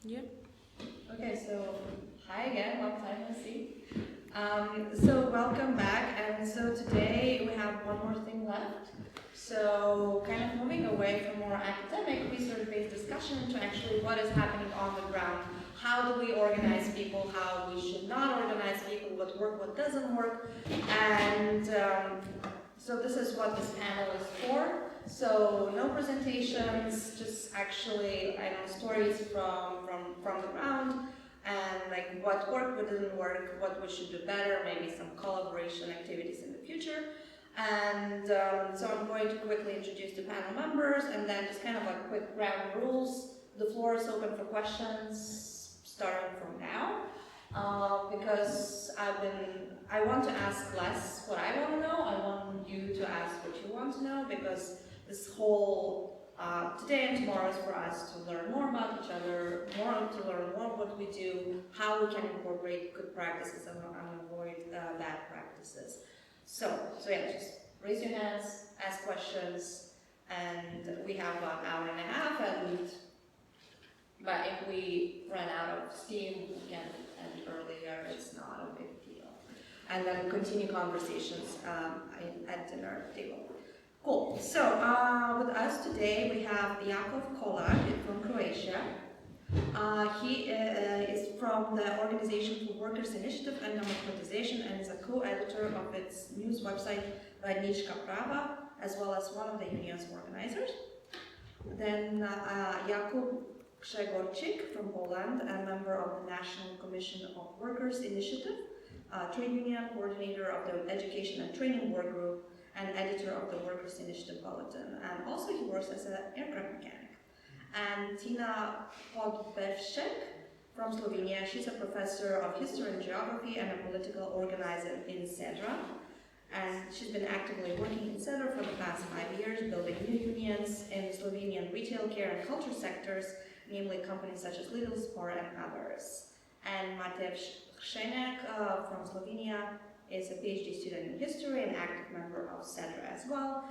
Yeah. Okay, so hi again, long time no see. So welcome back, and so today we have one more thing left. So kind of moving away from more academic research-based discussion to actually what is happening on the ground. How do we organize people, how we should not organize people, what works, what doesn't work. And so this is what this panel is for. So no presentations, just actually, stories from the ground, and like what worked, what didn't work, what we should do better, maybe some collaboration activities in the future. And so I'm going to quickly introduce the panel members, and then just kind of like quick ground rules. The floor is open for questions starting from now, because I want to ask less what I want to know. I want you to ask what you want to know, because this whole today and tomorrow is for us to learn more about each other, to learn more what we do, how we can incorporate good practices and avoid bad practices. So yeah, just raise your hands, ask questions, and we have about an hour and a half at least. But if we run out of steam, we can end earlier, it's not a big deal. And then continue conversations at dinner table. Cool. So with us today we have Jakov Kolak from Croatia. He is from the Organization for Workers' Initiative and Democratization and is a co-editor of its news website Radnička Prava, as well as one of the union's organizers. Then Jakub Grzegorczyk from Poland, a member of the National Commission of Workers' Initiative, trade union coordinator of the Education and Training Work Group, and editor of the Workers' Initiative Bulletin, and also he works as an aircraft mechanic. And Inga Popovaitė from Slovenia, she's a professor of history and geography and a political organizer in Cedra. And she's been actively working in Cedra for the past 5 years, building new unions in Slovenian retail, care and culture sectors, namely companies such as Lidl, Spar and others. And Matevž Hrženjak from Slovenia is a PhD student in history and active member of Cedra as well.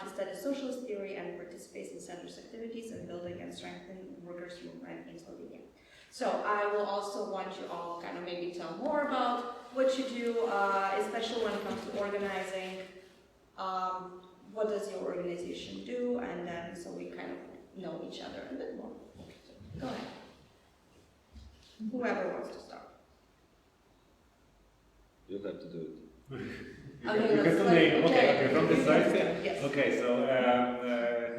He studies socialist theory and participates in Cedra's activities in building and strengthening workers' movement in Slovenia. So I will also want you all kind of maybe tell more about what you do, especially when it comes to organizing. What does your organization do? And then so we kind of know each other a bit more. So, go ahead. Whoever wants to start. You have to do it. You have to name. Okay, from this side. Yes. Okay, so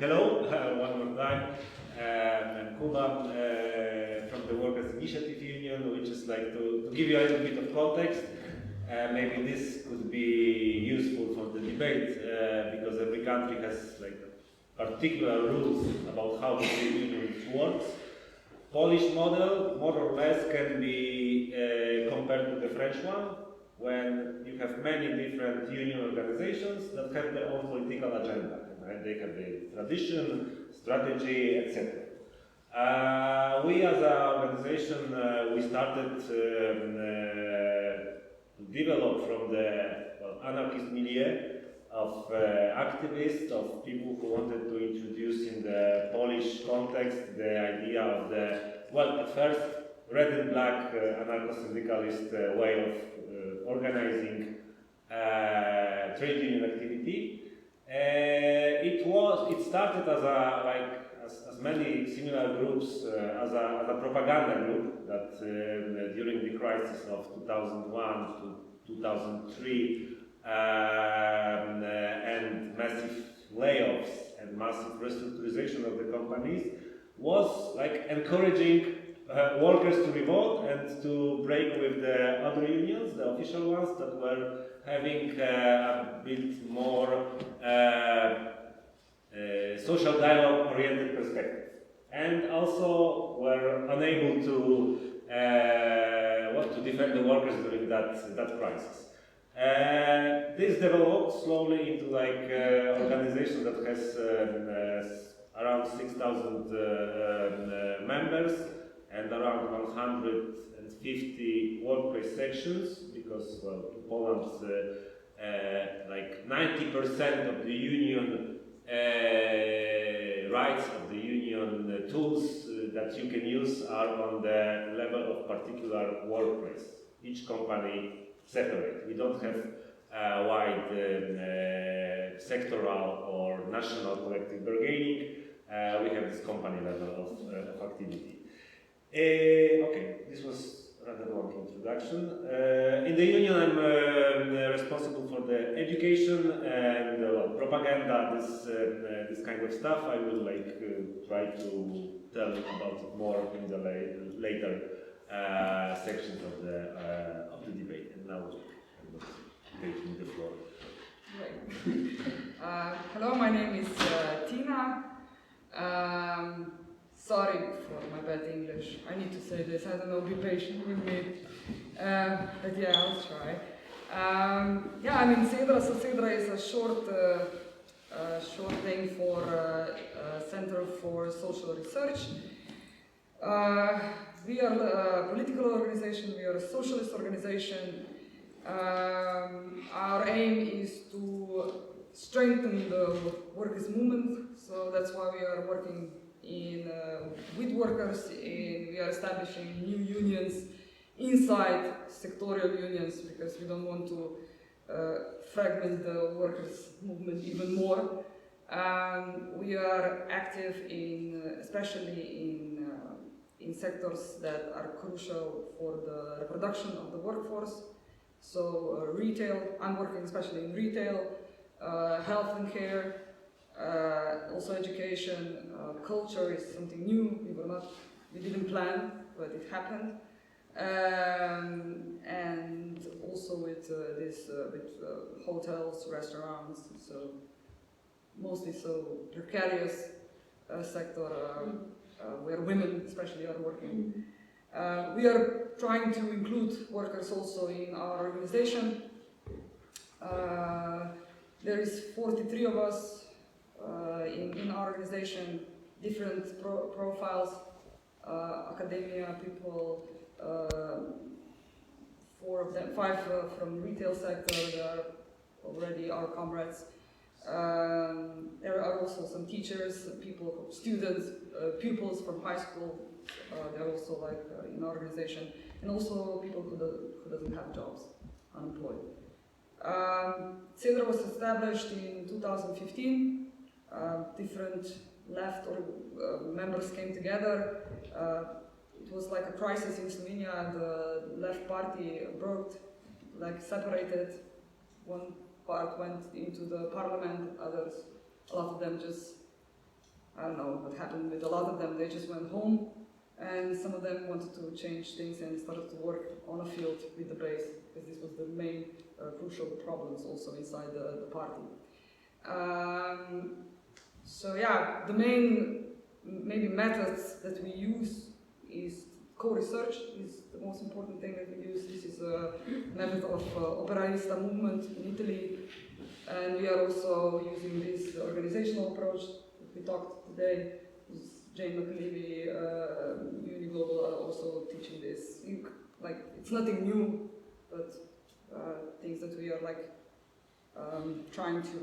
hello, one more time. I'm Jakub from the Workers' Initiative Union, which is like to give you a little bit of context. Maybe this could be useful for the debate because every country has like particular rules about how the union works. Polish model, more or less, can be compared to the French one, when you have many different union organizations that have their own political agenda. Right? They have their tradition, strategy, etc. We as an organization, we started to develop from the anarchist milieu of activists, of people who wanted to introduce in the Polish context the idea of the, well, at first, red and black anarcho-syndicalist way of organizing trade union activity. It started as as many similar groups as a propaganda group that during the crisis of 2001 to 2003 and massive layoffs and massive restructurization of the companies was like encouraging workers to revolt and to break with the other unions, the official ones that were having a bit more social dialogue oriented perspective, and also were unable to defend the workers during that crisis. This developed slowly into like organization that has around 6,000 members and around 150 workplace sections, because well, Poland's like 90% of the union rights of the union tools that you can use are on the level of particular workplace. Each company separate. We don't have wide sectoral or national collective bargaining. We have this company level of activity. Okay, this was rather long introduction. In the union, I'm responsible for the education and propaganda, this kind of stuff. I will try to tell about it more in the later sections of the debate. And now I'm taking the floor. Right. Hello, my name is Tina. Sorry for my bad English. I need to say this. I don't know. Be patient with me. But yeah, I'll try. Yeah, I'm in Cedra. So Cedra is a short thing for Center for Social Research. We are a political organization. We are a socialist organization. Our aim is to strengthen the workers' movement. So that's why we are working with workers. We are establishing new unions inside sectorial unions because we don't want to fragment the workers' movement even more. We are active especially in sectors that are crucial for the reproduction of the workforce. So retail, I'm working especially in retail, health and care, also education, culture is something new. We didn't plan, but it happened. And also with hotels, restaurants, so mostly precarious sector where women especially are working. We are trying to include workers also in our organization. There is 43 of us in our organization, different profiles, academia people, 4 of them, 5 from retail sector. They are already our comrades. There are also some teachers, students, pupils from high school. They're also in our organization, and also people who doesn't have jobs, unemployed. Cedra was established in 2015. Different left members came together. It was like a crisis in Slovenia, and the left party broke, separated. One part went into the parliament, others, a lot of them just, I don't know what happened with a lot of them, they just went home, and some of them wanted to change things and started to work on a field with the base, because this was the main crucial problems also inside the party. So yeah, the main maybe methods that we use is co-research is the most important thing that we use. This is a method of operaista movement in Italy, and we are also using this organizational approach that we talked today. Jane McLevy, Uniglobal are also teaching this. It's nothing new, but things that we are trying to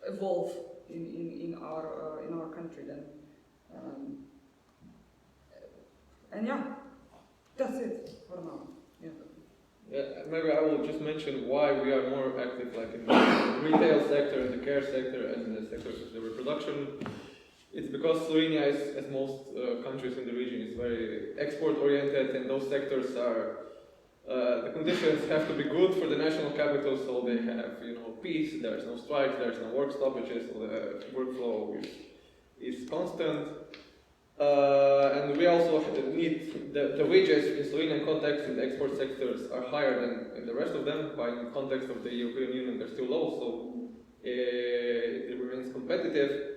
evolve in our country then. And yeah, that's it for now. Yeah, maybe I will just mention why we are more active in the retail sector, in the care sector, and in the sectors of the reproduction. It's because Slovenia, as most countries in the region, is very export-oriented, and those sectors are the conditions have to be good for the national capital, so they have peace. There's no strikes, there's no work stoppages, so the workflow is constant. And we also need the wages in Slovenian context in the export sectors are higher than in the rest of them, but in the context of the European Union they're still low, so it remains competitive.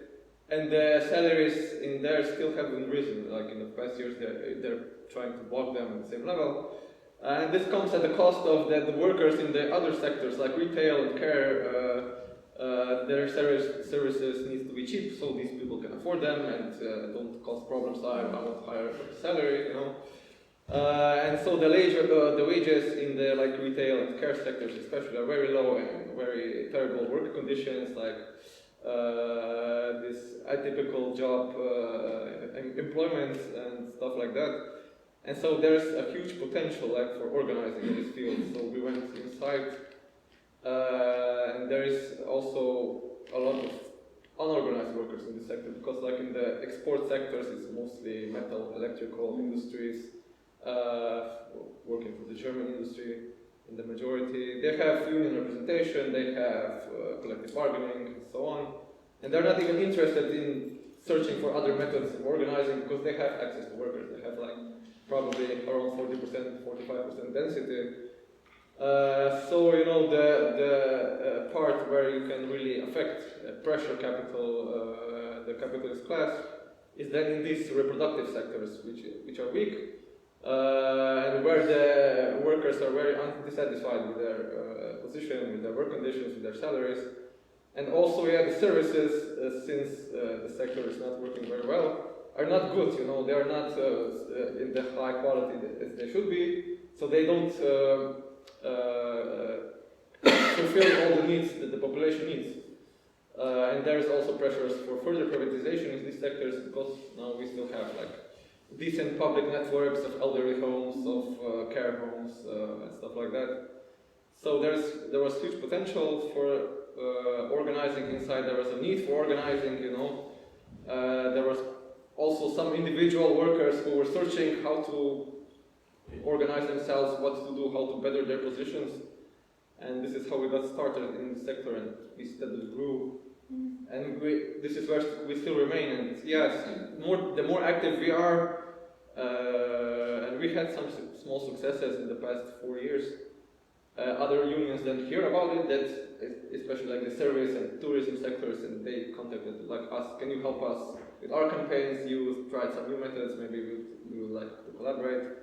And the salaries in there still haven't risen, in the past years they're trying to block them at the same level. And this comes at the cost of the workers in the other sectors like retail and care. Their services need to be cheap, so these people can afford them and don't cause problems like I want higher salary, And so the wages in the retail and care sectors especially are very low and very terrible work conditions. this atypical job employment and stuff like that. And so there's a huge potential like for organizing in this field. So we went inside, and there is also a lot of unorganized workers in this sector, because like in the export sectors it's mostly metal, electrical industries, working for the German industry in the majority. They have union representation, they have collective bargaining and so on, and they're not even interested in searching for other methods of organizing because they have access to workers. They have like probably around 40%, 45% density. So you know the part where you can really affect pressure capital, the capitalist class, is then in these reproductive sectors which are weak, and where the workers are very dissatisfied with their position, with their work conditions, with their salaries, and also the services, since the sector is not working very well, are not good. You know, they are not in the high quality as they should be, so they don't fulfill all the needs that the population needs. And there is also pressures for further privatization in these sectors, because now we still have like decent public networks of elderly homes, of care homes, and stuff like that. So there was huge potential for organizing inside. There was a need for organizing, you know. There was also some individual workers who were searching how to organize themselves, what to do, how to better their positions. And this is how we got started in the sector, and we steadily grew. And this is where we still remain. And yes, the more active we are, and we had some small successes in the past 4 years. Other unions then hear about it, that especially like the service and tourism sectors, and they contacted like us, can you help us with our campaigns? You tried some new methods, maybe we would like to collaborate.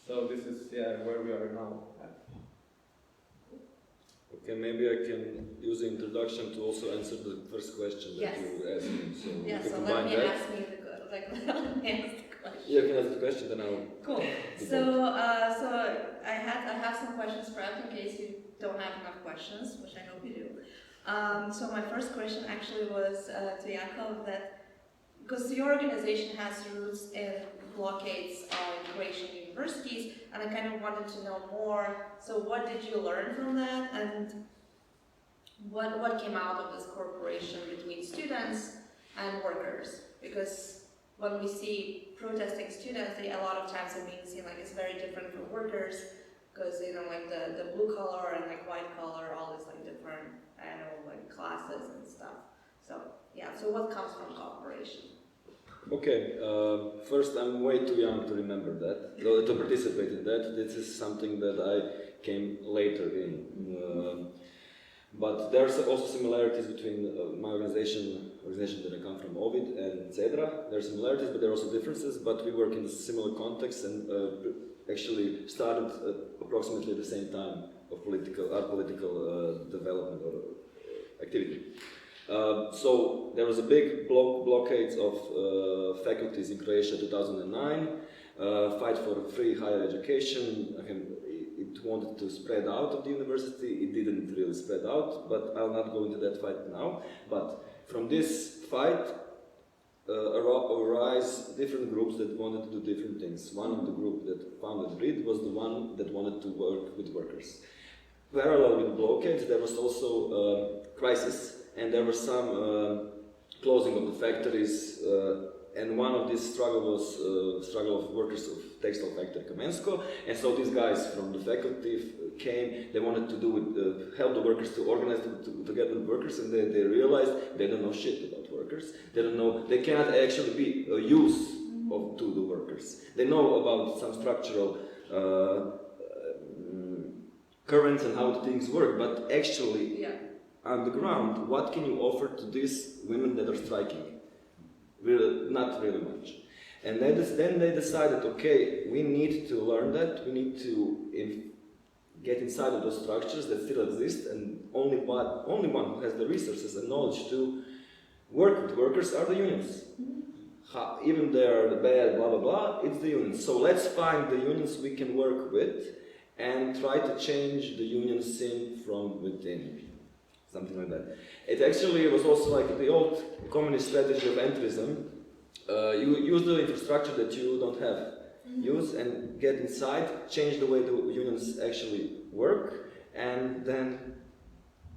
So this is where we are now. Okay, maybe I can use the introduction to also answer the first question that you asked me. So Yeah, we can so combine let me that. ask me let me ask the question. You can ask the question, then I'll. Cool. So I have some questions prepped in case you don't have enough questions, which I hope you do. So my first question actually was to Jakov, that because your organization has roots in blockades in Croatian universities, and I kind of wanted to know more. So what did you learn from that, and what came out of this cooperation between students and workers? Because when we see protesting students, a lot of times it means like it's very different from workers, because like the blue collar and like white collar, all these like different like classes and stuff. So so what comes from cooperation? Okay, first I'm way too young to remember that, to participate in that. This is something that I came later in. But there's also similarities between my organization that I come from, OVID, and Cedra. There are similarities, but there are also differences, but we work in a similar context and actually started approximately at the same time of our political development or activity. So there was a big blockade of faculties in Croatia 2009, fight for free higher education. It wanted to spread out of the university. It didn't really spread out, but I'll not go into that fight now. But from this fight arise different groups that wanted to do different things. One of the groups that founded RID was the one that wanted to work with workers. Parallel with blockades, there was also crisis, and there was some closing of the factories, and one of these struggle was struggle of workers of textile factory Kamensko, and so these guys from the faculty came. They wanted to do with, help the workers to organize together with workers, and they realized they don't know shit about workers. They don't know, they cannot actually be a use to the workers. They know about some structural currents and how things work, but actually on the ground, what can you offer to these women that are striking? Really, not really much. And then they decided, okay, we need to learn that, we need to get inside of those structures that still exist, and only one who has the resources and knowledge to work with workers are the unions. Even they are bad, blah, blah, blah, it's the unions. So let's find the unions we can work with and try to change the union scene from within. something like that. It actually was also like the old communist strategy of entrism. You use the infrastructure that you don't have. Use and get inside, change the way the unions actually work, and then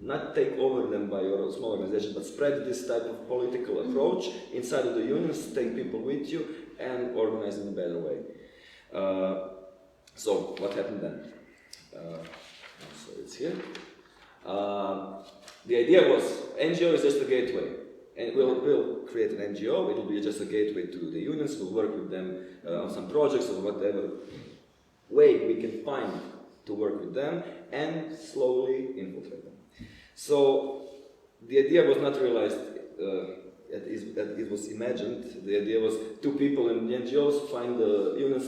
not take over them by your small organization, but spread this type of political approach inside of the unions, take people with you, and organize in a better way. So, what happened then? So it's here. The idea was, NGO is just a gateway. And we'll create an NGO, it will be just a gateway to the unions, we'll work with them on some projects or whatever way we can find to work with them, and slowly infiltrate them. So, the idea was not realized as it was imagined. The idea was two people in the NGOs find the unions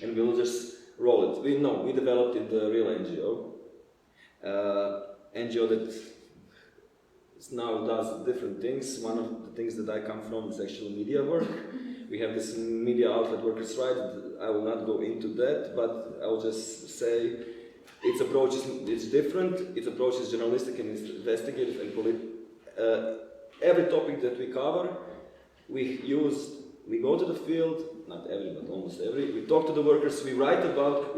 and we'll just roll it. We developed in the real NGO. NGO that now does different things. One of the things that I come from is actually media work. We have this media outlet Workers' Right. I will not go into that, but I will just say its approach is different. Its approach is journalistic and investigative and every topic that we cover, we go to the field, not every, but almost every, we talk to the workers, we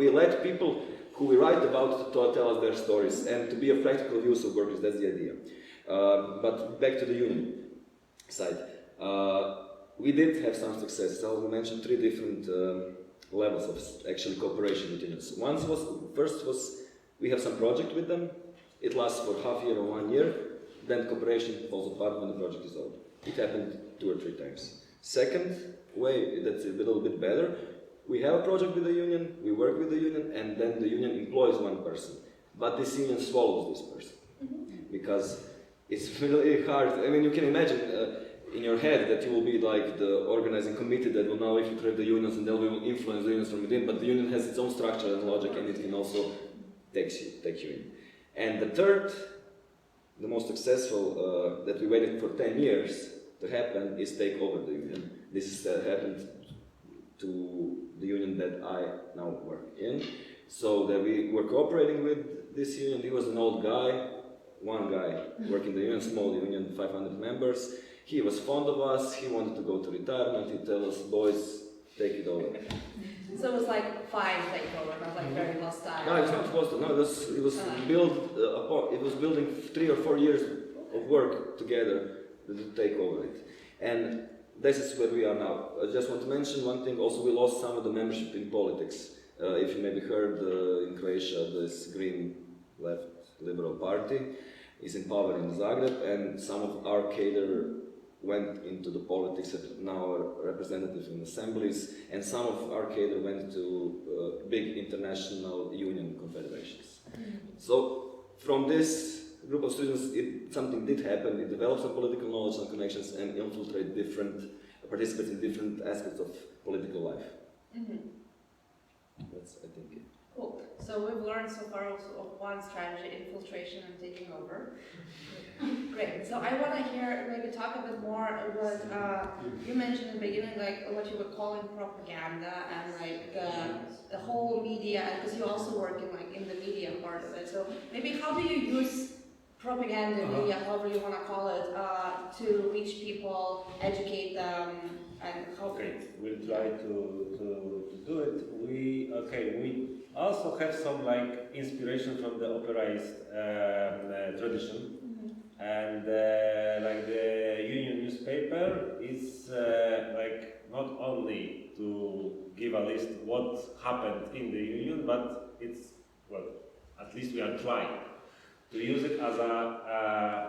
let people who we write about to tell us their stories and to be a practical use of workers, that's the idea. But back to the union side. We did have some success. I will mention three different levels of actually cooperation with unions. First was we have some project with them. It lasts for half year or 1 year. Then cooperation falls apart when the project is over. It happened 2 or 3 times. Second way, that's a little bit better. We have a project with the union, we work with the union, and then the union employs one person. But this union swallows this person. Because it's really hard. I mean, you can imagine in your head that you will be like the organizing committee that will now infiltrate the unions and they will influence the unions from within, but the union has its own structure and logic and it can also take you in. And the third, the most successful, that we waited for 10 years to happen, is take over the union. This happened to the union that I now work in. So that we were cooperating with this union. He was an old guy, one guy working the union, small union, 500 members. He was fond of us, he wanted to go to retirement, he told us, boys, take it over. So it was like fine takeover, not like very hostile. No, it's not hostile. No, it was building 3 or 4 years of work together to take over it. And this is where we are now. I just want to mention one thing, also we lost some of the membership in politics. If you maybe heard, in Croatia, this green left liberal party is in power in Zagreb, and some of our cadre went into the politics, now are representative in assemblies, and some of our cadre went to big international union confederations. So from this group of students, something did happen. It developed some political knowledge and connections and infiltrate different participants in different aspects of political life. That's, I think, it. Cool. So we've learned so far also of one strategy, infiltration and taking over. Great. So I want to hear, maybe talk a bit more about, you mentioned in the beginning, like what you were calling propaganda and like the whole media, because you also work in the media part of it. So maybe how do you use propaganda, media, however you want to call it, to reach people, educate them, and how? Great. We'll try to do it. We also have some like inspiration from the operaist tradition, and like the union newspaper is like not only to give a list what happened in the union, but it's, well, at least we are trying to use it as a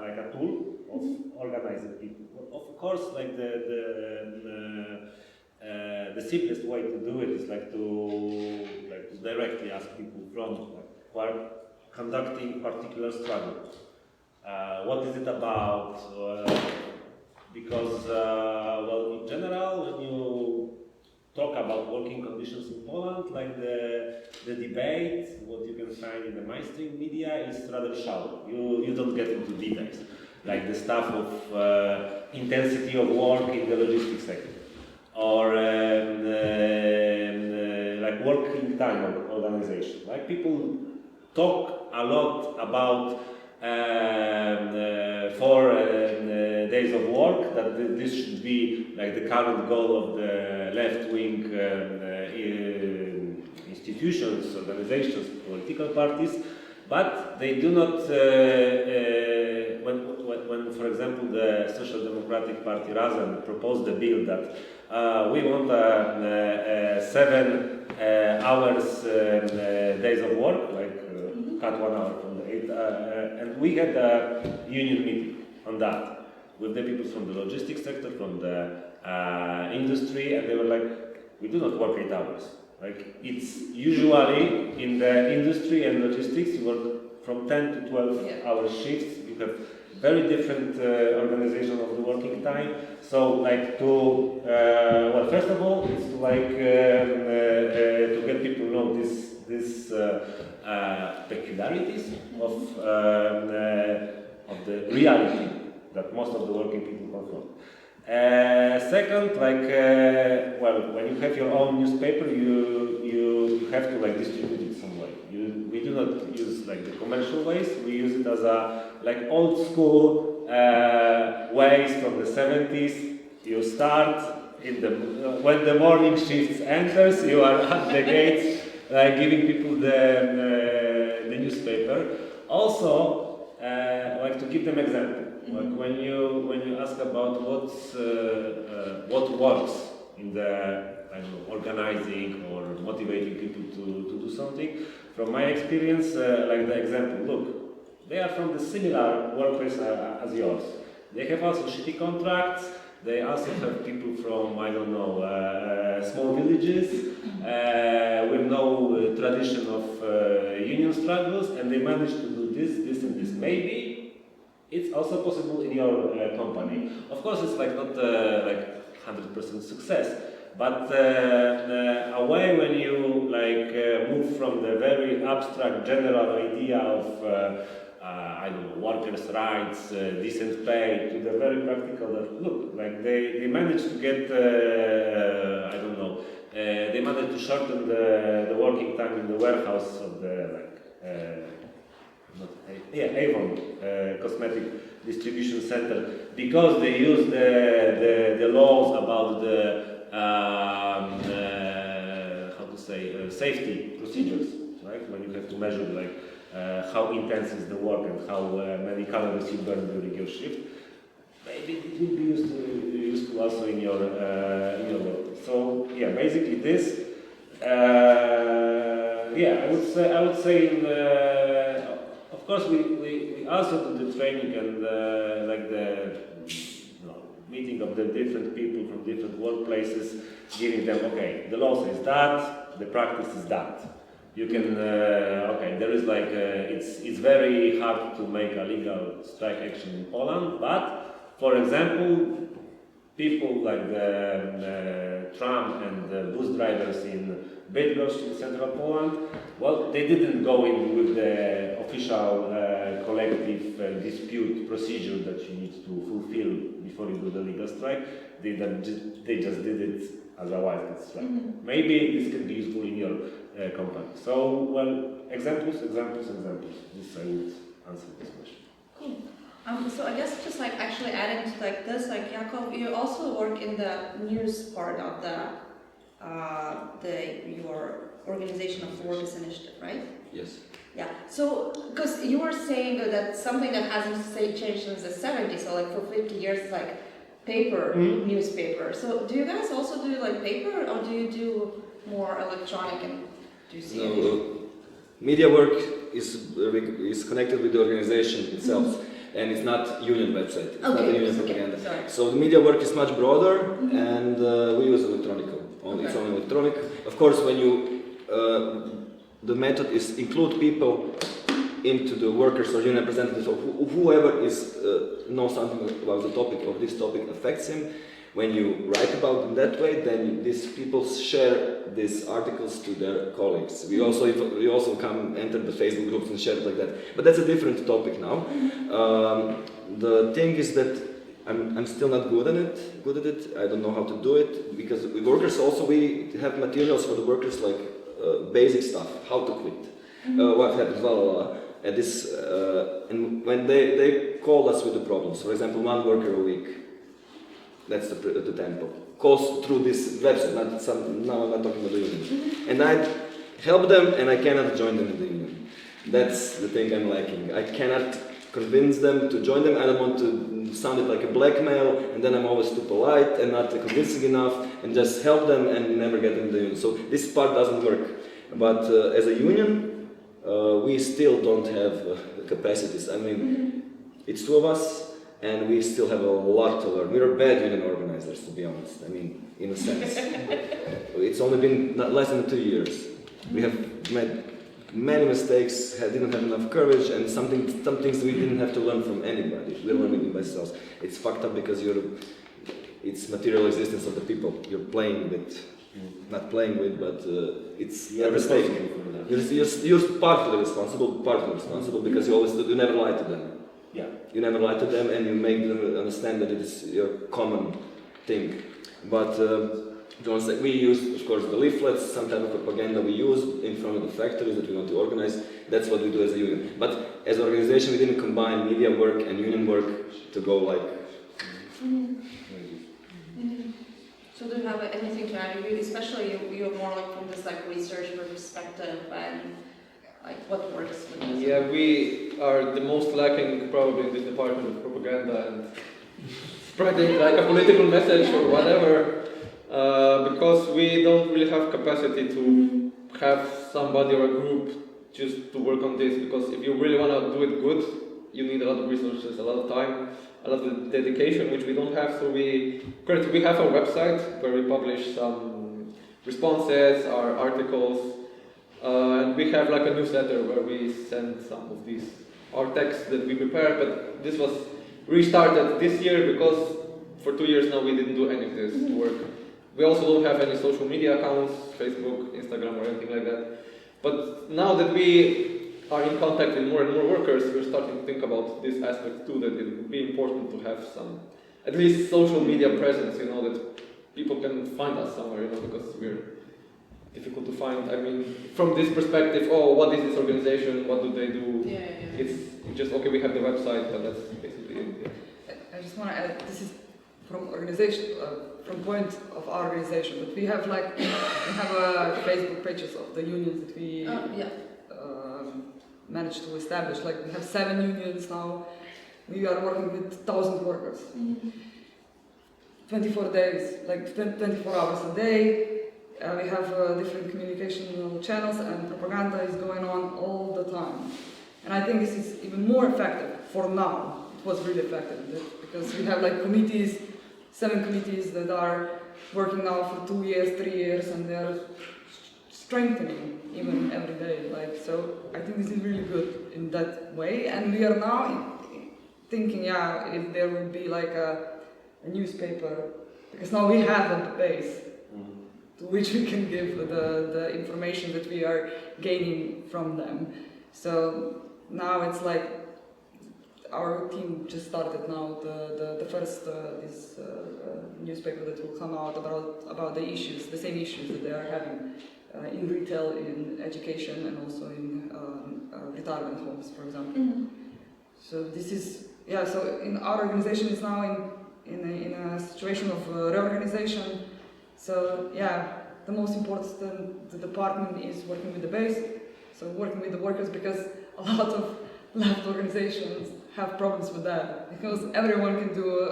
like a tool of organizing people. Of course, like the simplest way to do it is like to directly ask people from who are conducting particular struggle. What is it about? Because well, in general, when you talk about working conditions in Poland, like the debate, what you can find in the mainstream media is rather shallow. You don't get into details, like the stuff of intensity of work in the logistics sector, or like working time organization. Like people talk a lot about 4 days of work, that this should be like the current goal of the left-wing institutions, organizations, political parties, but they do not, when for example the Social Democratic Party Razem proposed a bill that we want 7 hours days of work, like cut 1 hour from the 8, and we had a union meeting on that with the people from the logistics sector, from the industry, and they were like, we do not work 8 hours. Like, it's usually in the industry and logistics, you work from 10 to 12 hour shifts. You have very different organization of the working time. So, like, to well, first of all, it's to like to get people to know this peculiarities of the reality that most of the working people confront. Second, like, well, when you have your own newspaper, you have to like distribute it some way. We do not use like the commercial ways. We use it as a like old school ways from the 70s. You start in the when the morning shift enters, you are at the gates, giving people the newspaper. Also, like to give them example. Like when you ask about what works in the organizing or motivating people to do something, from my experience, like the example, look, they are from the similar workplace as yours. They have also shitty contracts. They also have people from, I don't know, small villages with no tradition of union struggles, and they manage to do this and this. Maybe it's also possible in your company. Of course, it's like not like 100% success, but a way when you like move from the very abstract general idea of I don't know, workers' rights, decent pay, to the very practical that look like they managed to get I don't know, they managed to shorten the working time in the warehouse of the like. Avon cosmetic distribution center, because they use the laws about the how to say safety procedures, right? When you have to measure like how intense is the work and how many calories you burn during your shift, maybe it will be useful also in your work. So yeah, basically this. Yeah, I would say in of course we also do the training and like the meeting of the different people from different workplaces, giving them okay, the law says that, the practice is that. You can okay, there is like it's very hard to make a legal strike action in Poland, but for example, people like the tram and the bus drivers in Bydgoszcz in central Poland, well, they didn't go in with the official collective dispute procedure that you need to fulfill before you do the legal strike. They just did it as a wildcat strike. Maybe this can be useful in your company. So, well, examples. This I would answer this question. Cool. So I guess just like actually adding to like this, like Jakov, you also work in the news part of your organization of the Workers' Initiative, right? Yes. Yeah. So because you were saying that something that hasn't changed since the 70s, so like for 50 years, it's like paper newspaper. So do you guys also do like paper, or do you do more electronic? And do you see any? Media work is connected with the organization itself. And it's not union website. It's not a union propaganda. So the media work is much broader, and we use electronic. It's only electronic. Of course, when you the method is include people into the workers or union representatives, or whoever is knows something about the topic, or this topic affects him. When you write about it that way, then these people share these articles to their colleagues. We also come enter the Facebook groups and share it like that. But that's a different topic now. The thing is that I'm still not good at it. I don't know how to do it, because we workers also we have materials for the workers like basic stuff, how to quit, what happens, blah blah blah. at this, and when they call us with the problems, for example, 1 worker a week, that's the tempo, calls through this website, now I'm not talking about the union, and I help them and I cannot join them in the union. That's the thing I'm lacking. I cannot convince them to join them. I don't want to sound it like a blackmail, and then I'm always too polite and not convincing enough, and just help them and never get them in the union. So this part doesn't work. But as a union, we still don't have capacities. I mean, it's 2 of us, and we still have a lot to learn. We're bad union organizers, to be honest. I mean, in a sense. It's only been less than 2 years. We have made many mistakes, didn't have enough courage, and some things we didn't have to learn from anybody. We're learning it by ourselves. It's fucked up because it's material existence of the people you're playing with. Not playing with, but it's a mistake. You're partly responsible because you never lie to them. Yeah. You never lie to them, and you make them understand that it is your common thing. But we use, of course, the leaflets, some type of propaganda we use in front of the factories that we want to organize. That's what we do as a union. But as an organization, we didn't combine media work and union work to go like. So do you have anything to add? Especially you're more like from this like research perspective and like what works with this? Yeah, we are the most lacking probably in this department of propaganda and spreading like a political message or whatever, because we don't really have capacity to have somebody or a group just to work on this, because if you really want to do it good, you need a lot of resources, a lot of time, a lot of dedication, which we don't have. So currently we have a website where we publish some responses, our articles, and we have like a newsletter where we send some of our texts that we prepare. But this was restarted this year because for 2 years now we didn't do any of this work. We also don't have any social media accounts, Facebook, Instagram, or anything like that. But now that we are in contact with more and more workers, we're starting to think about this aspect too, that it would be important to have some, at least social media presence, that people can find us somewhere, because we're difficult to find. I mean, from this perspective, what is this organization, what do they do? Yeah. It's just, okay, we have the website, but that's basically it. Yeah. I just want to add, this is from organization, from point of our organization, but we have Facebook pages of the unions that we managed to establish. Like we have 7 unions now. We are working with 1,000 workers. 24 days, like 24 hours a day. We have different communication channels, and propaganda is going on all the time. And I think this is even more effective for now. It was really effective because we have like committees, 7 committees that are working now for 2 years, 3 years, and they are strengthening even every day. So I think this is really good in that way. And we are now thinking, if there would be like a newspaper, because now we have a base to which we can give the information that we are gaining from them. So now it's like our team just started now the first newspaper that will come out about the issues, the same issues that they are having in retail, in education, and also in retirement homes, for example. So this is, so in our organization is now in a situation of reorganization. So the most important department is working with the base, so working with the workers, because a lot of left organizations have problems with that, because everyone can do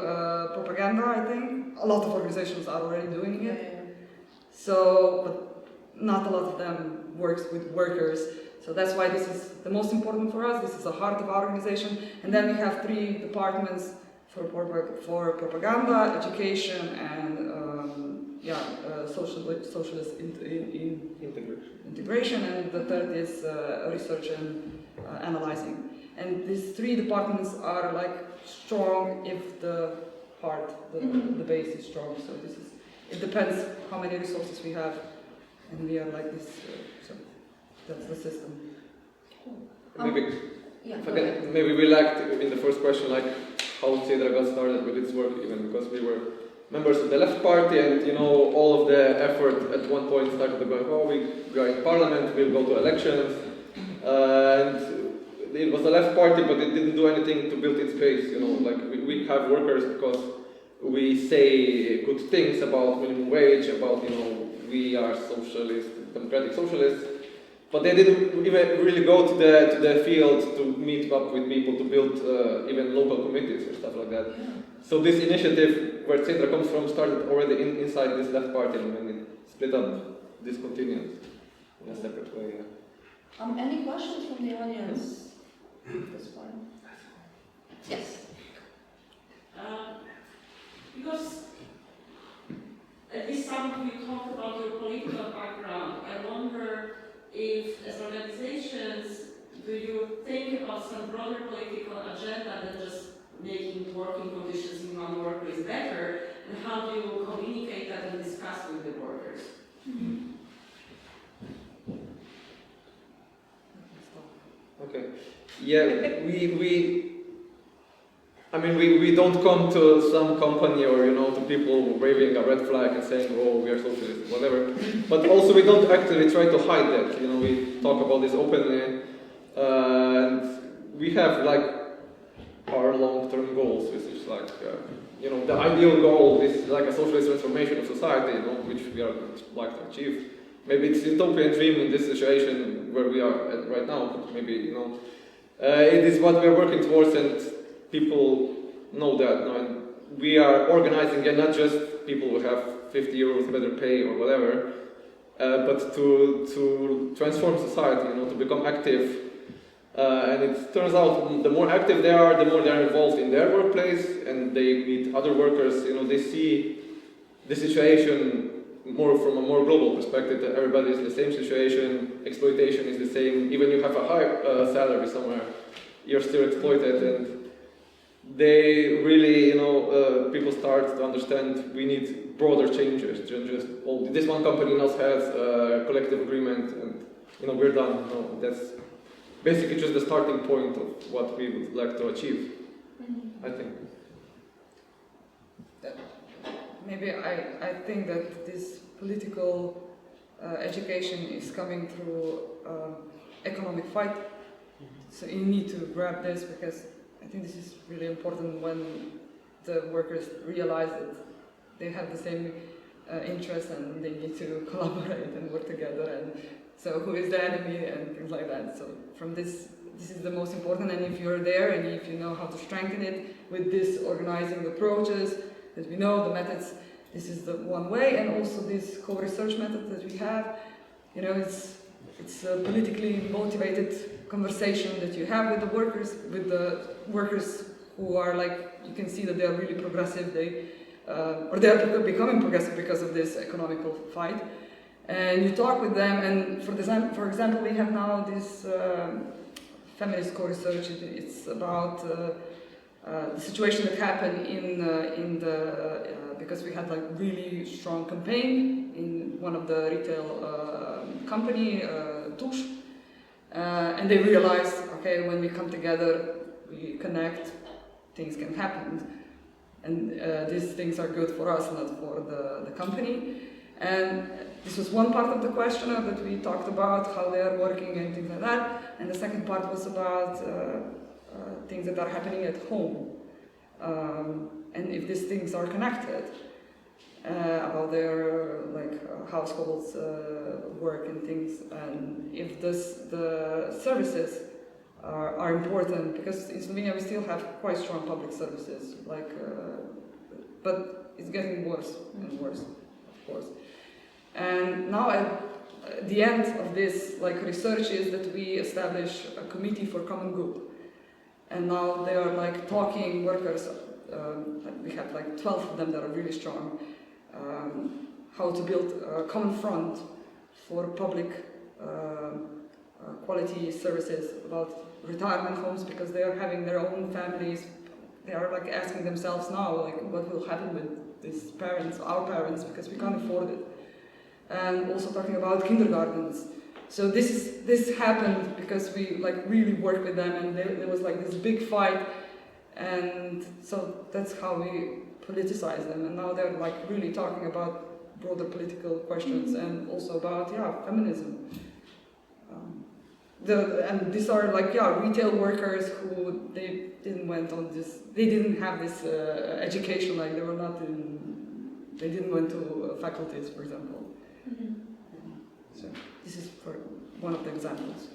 propaganda, I think. A lot of organizations are already doing it. So, but not a lot of them works with workers. So that's why this is the most important for us. This is the heart of our organization. And then we have 3 departments for propaganda, education, and socialist integration. And the third is research and analyzing. And these 3 departments are like strong if the heart, the base is strong. So it depends how many resources we have, and we are like this. So that's the system. Maybe we lacked in the first question, like how Cedra got started with its work, even because we were members of the left party, and all of the effort at one point started to go, we are in parliament, we'll go to elections, and it was a left party, but it didn't do anything to build its base. You know, like we have workers because we say good things about minimum wage, about, you know, we are socialist, democratic socialists, but they didn't even really go to the field to meet up with people, to build even local committees or stuff like that. Yeah. So this initiative, where Cedra comes from, started already inside this left party, and when it split up, this continues in a separate way. Yeah. Any questions from the audience at this point? Yes. Because at this time you talk about your political background, I wonder if, as organizations, do you think about some broader political agenda than just making working conditions in one workplace better, and how do you communicate that and discuss with the workers? Okay. Yeah, we don't come to some company or, you know, to people waving a red flag and saying, oh, we are socialists, whatever. But also we don't actually try to hide that. You know, we talk about this openly, and we have like our long-term goals, which is like, you know, the ideal goal is like a socialist transformation of society, you know, which we are like to achieve. Maybe it's a utopian dream in this situation where we are at right now, but maybe, you know, it is what we are working towards, and people know that. You know, and we are organizing, and not just people who have 50 euros better pay or whatever, but to transform society, you know, to become active. And it turns out the more active they are, the more they are involved in their workplace, and they meet other workers. You know, they see the situation more from a more global perspective, that everybody is in the same situation, exploitation is the same, even you have a high salary somewhere, you're still exploited, and they really, you know, people start to understand we need broader changes than just, oh, this one company now has a collective agreement and, you know, we're done. No, that's basically just the starting point of what we would like to achieve, I think. Maybe I think that this political education is coming through economic fight. So you need to grab this, because I think this is really important when the workers realize that they have the same interests and they need to collaborate and work together, and so who is the enemy and things like that. So from this is the most important, and if you're there and if you know how to strengthen it with this organizing approaches, that we know the methods, this is the one way, and also this co-research method that we have, you know, it's a politically motivated conversation that you have with the workers who are like, you can see that they are really progressive, or they are becoming progressive because of this economical fight. And you talk with them, and for example, we have now this feminist co-research. It's about the situation that happened because we had like really strong campaign in one of the retail company, Tush, and they realized, okay, when we come together, we connect, things can happen, and these things are good for us, not for the company. And this was one part of the questionnaire that we talked about, how they are working and things like that. And the second part was about things that are happening at home, and if these things are connected, about their households work and things, and if the services are important, because in Slovenia we still have quite strong public services, but it's getting worse and worse, of course. And now at the end of this research is that we establish a committee for common good. And now they are talking workers, we have 12 of them that are really strong, how to build a common front for public quality services, about retirement homes, because they are having their own families. They are asking themselves now, what will happen with these parents, our parents, because we can't afford it. And also talking about kindergartens. So this happened because we really worked with them, and there was this big fight, and so that's how we politicize them. And now they're really talking about broader political questions, and also about feminism. And these are like retail workers who they didn't have this education, like they didn't went to faculties, for example. Mm-hmm. So this is for one of the examples.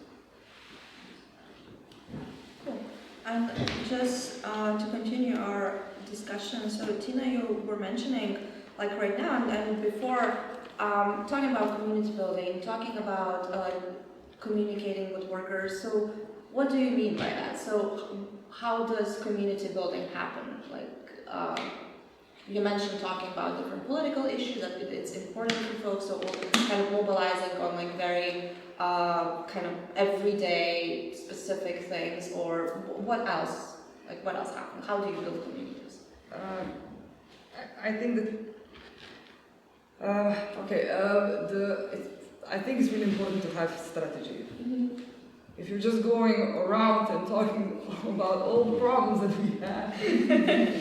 Cool. And just to continue our discussion, so Tina, you were mentioning, like right now and before, talking about community building, talking about communicating with workers. So what do you mean by that? So how does community building happen? Like you mentioned talking about different political issues, that it's important for folks, so kind of mobilizing on like very kind of everyday specific things, or what else? Like what else happens? How do you build communities? I think that I think it's really important to have strategy. Mm-hmm. If you're just going around and talking about all the problems that we have,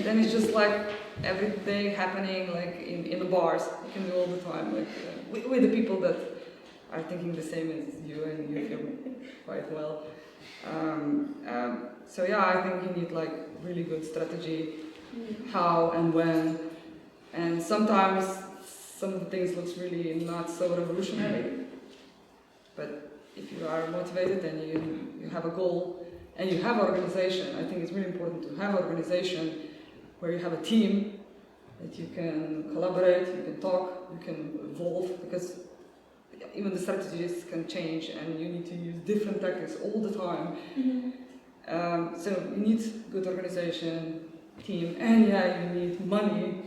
then it's just like every day happening, like in the bars. You can do all the time, like with the people that are thinking the same as you, and you feel quite well. So yeah, I think you need like really good strategy, how and when, and sometimes some of the things looks really not so revolutionary, but if you are motivated and you have a goal and you have organization, I think it's really important to have organization where you have a team that you can collaborate, you can talk, you can evolve, because even the strategies can change and you need to use different tactics all the time. Mm-hmm. So you need good organization, team, and you need money,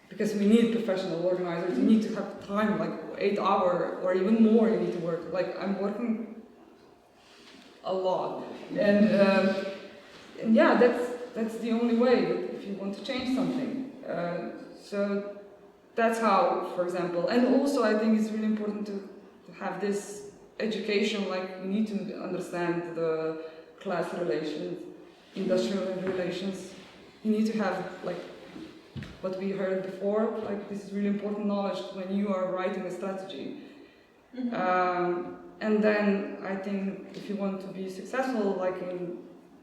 because we need professional organizers. You need to have time, like 8 hours or even more you need to work. Like I'm working a lot. And that's the only way if you want to change something. So that's how, for example, and also I think it's really important to have this education, like you need to understand the class relations, industrial relations. You need to have like what we heard before, like this is really important knowledge when you are writing a strategy. Mm-hmm. And then I think if you want to be successful, like in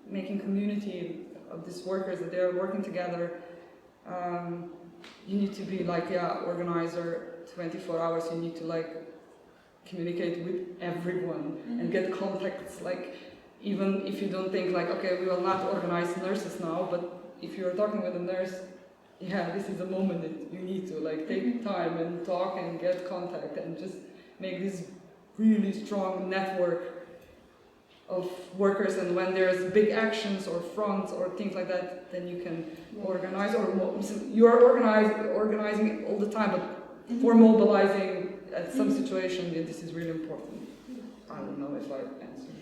making community of these workers that they are working together, you need to be like organizer 24 hours. You need to like communicate with everyone and get contacts. Like even if you don't think like, okay, we will not organize nurses now, but if you're talking with a nurse, this is a moment that you need to like take time and talk and get contact and just make this really strong network of workers. And when there's big actions or fronts or things like that, then you can organize, or you are organizing all the time, but for mobilizing at some situation, this is really important. I don't know if I answered.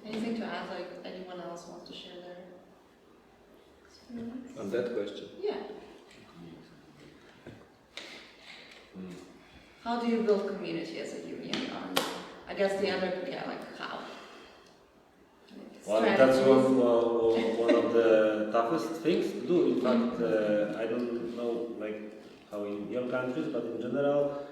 Anything to add? Like anyone else wants to share their experience? On that question. Yeah. How do you build community as a union? I guess the other, like how? Well, that's one of the toughest things to do. In fact, I don't know like how in your countries, but in general,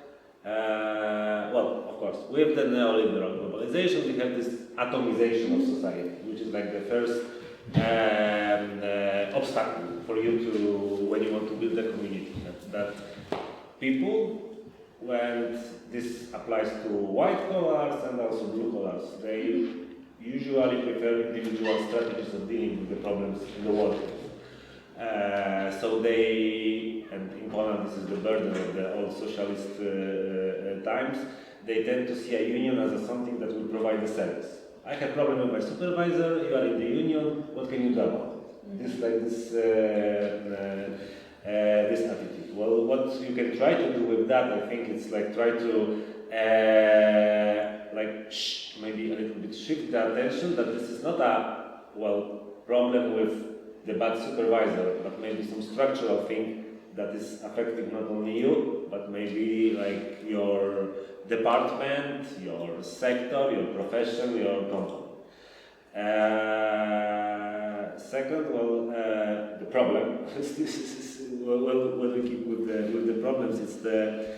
well, of course, with the neoliberal globalization, we have this atomization of society, which is like the first obstacle for you to, when you want to build a community. That people, when this applies to white collars and also blue collars, they usually prefer individual strategies of dealing with the problems in the workplace. So they, and in Poland this is the burden of the old socialist times, they tend to see a union as something that will provide a service. I have a problem with my supervisor, you are in the union, what can you do about it? This like this attitude. Well, what you can try to do with that, I think, it's like try to maybe a little bit shift the attention that this is not a problem with the bad supervisor, but maybe some structural thing that is affecting not only you, but maybe like your department, your sector, your profession, your company. Second, the problem. When we keep with the problems, it's the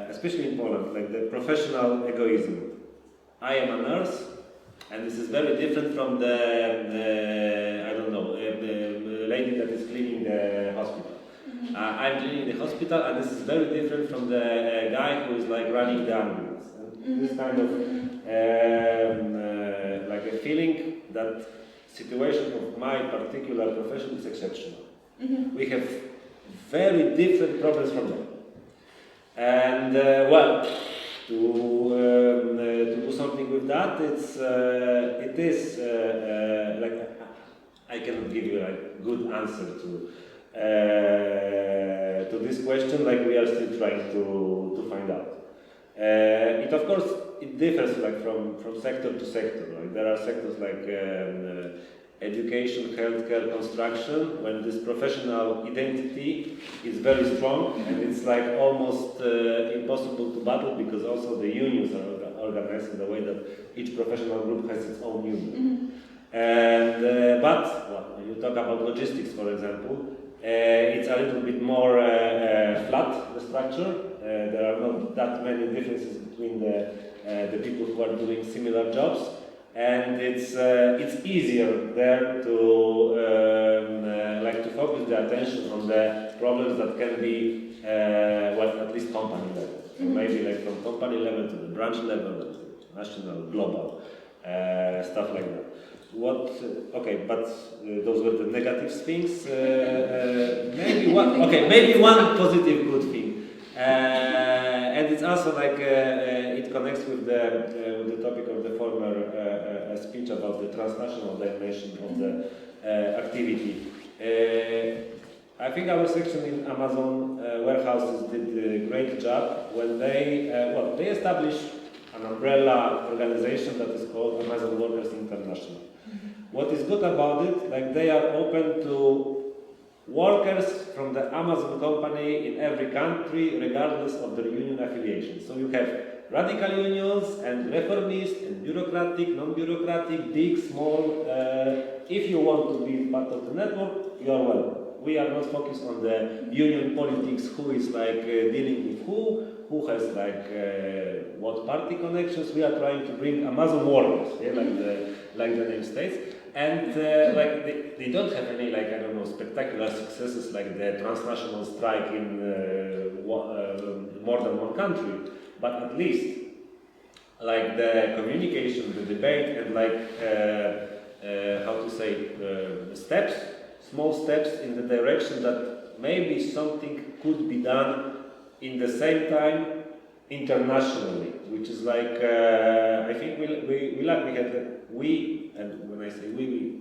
especially in Poland, like the professional egoism. I am a nurse, and this is very different from the I don't know, the lady that is cleaning the hospital. I'm cleaning the hospital, and this is very different from the guy who is like running the ambulance. This kind of like a feeling that situation of my particular profession is exceptional. We have very different problems from them. And well, to do something with that, it is like I cannot give you like good answer to this question. Like we are still trying to find out. It of course it differs like from sector to sector. Like there are sectors like education, healthcare, construction, when this professional identity is very strong and it's like almost impossible to battle because also the unions are organized in the way that each professional group has its own union. And but well, when you talk about logistics, for example, it's a little bit more flat, the structure. There are not that many differences between the people who are doing similar jobs, and it's easier there to like to focus the attention on the problems that can be well, at least company level. So maybe like from company level to the branch level, national, global, stuff like that. Okay, but those were the negative things. Maybe one positive good thing, and it's also like it connects with the topic of the former speech about the transnational dimension of the activity. I think our section in Amazon warehouses did a great job when they established an umbrella organization that is called Amazon Workers International. What is good about it, like they are open to workers from the Amazon company in every country, regardless of their union affiliation. So you have radical unions and reformist and bureaucratic, non-bureaucratic, big, small. If you want to be part of the network, you are welcome. We are not focused on the union politics, who is like dealing with who has like what party connections. We are trying to bring Amazon workers, yeah, like the name states. And like they don't have any like I don't know spectacular successes like the transnational strike in more than one country, but at least like the communication, the debate, and like how to say steps, small steps in the direction that maybe something could be done in the same time internationally, which is like I think we and when I say we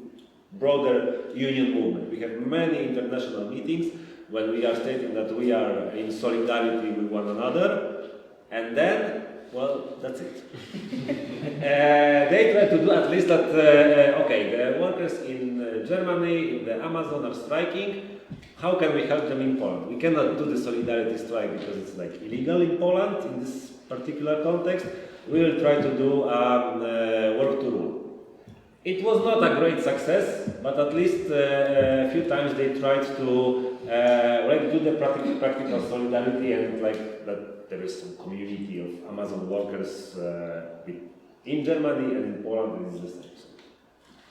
broader union movement. We have many international meetings when we are stating that we are in solidarity with one another, and then, well, that's it. They try to do at least that, okay, the workers in Germany, in the Amazon are striking, how can we help them in Poland? We cannot do the solidarity strike because it's like illegal in Poland in this particular context. We will try to do work to rule. It was not a great success, but at least a few times they tried to like do the practical solidarity and like that there is some community of Amazon workers in Germany and in Poland and in the States.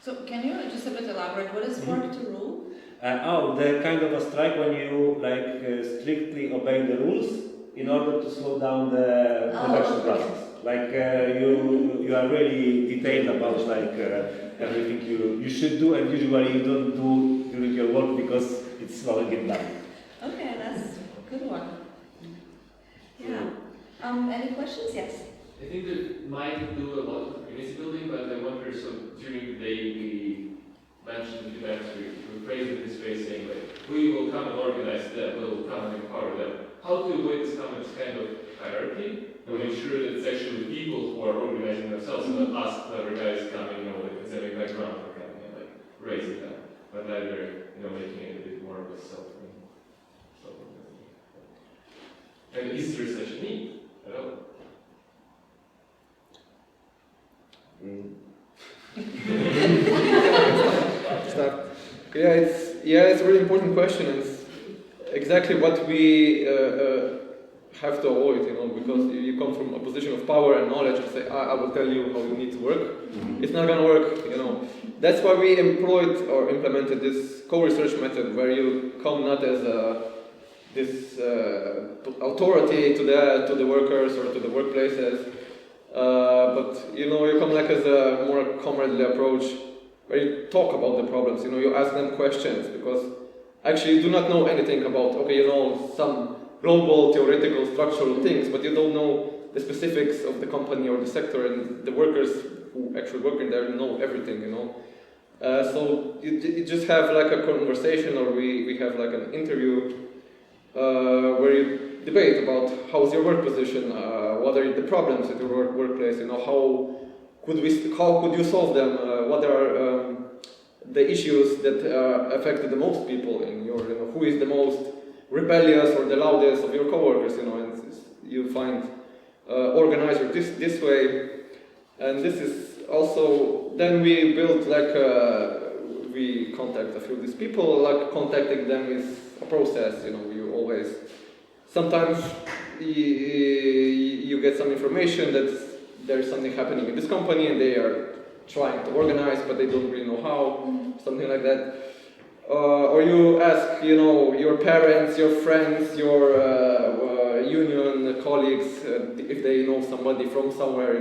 So can you just a bit elaborate, what is work to rule? The kind of a strike when you like strictly obey the rules in order to slow down the production process. Like you are really detailed about like everything you should do, and usually you don't do during your work because it's slowly get done. Okay, that's a good one. Yeah. Any questions? Yes. I think that might do a lot of community building, but I wonder, so during the day we mentioned the events, we phrased it this way, saying like, we will come and organize them, we'll come and empower them. How to avoid this kind of hierarchy and ensure that it's actually people who are organizing themselves and not us clever guys coming, with a academic background or coming and like raising them, but rather, making it a bit more of a self-organizing. And is there such a need at all? Start. It's a really important question. It's exactly what we have to avoid, because you come from a position of power and knowledge and say, I will tell you how you need to work. It's not gonna work, That's why we employed or implemented this co-research method, where you come not as this authority to the workers or to the workplaces, but you come like as a more comradely approach, where you talk about the problems. You ask them questions, because actually you do not know anything about some global theoretical structural things, but you don't know the specifics of the company or the sector, and the workers who actually work in there know everything. So you just have like a conversation, or we have like an interview where you debate about how's your work position, what are the problems at your workplace, how could you solve them, what are the issues that affect the most people in your, who is the most rebellious or the loudest of your coworkers, and you find organizer this way, and this is also, then we built like, we contact a few of these people, like contacting them is a process, you always, sometimes you get some information that there's something happening in this company and they are trying to organize, but they don't really know how, something like that. Or you ask, your parents, your friends, your union colleagues, if they know somebody from somewhere,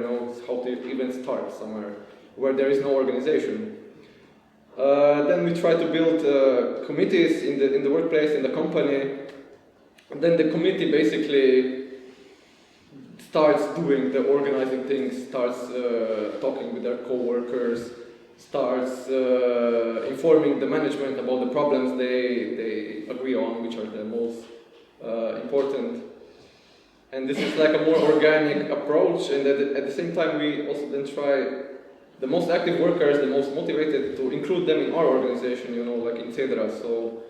how to even start somewhere where there is no organization. Then we try to build committees in the workplace, in the company. And then the committee basically starts doing the organizing things, starts talking with their co-workers, starts informing the management about the problems they agree on, which are the most important. And this is like a more organic approach, and at the same time we also then try the most active workers, the most motivated, to include them in our organization, like in Cedra, so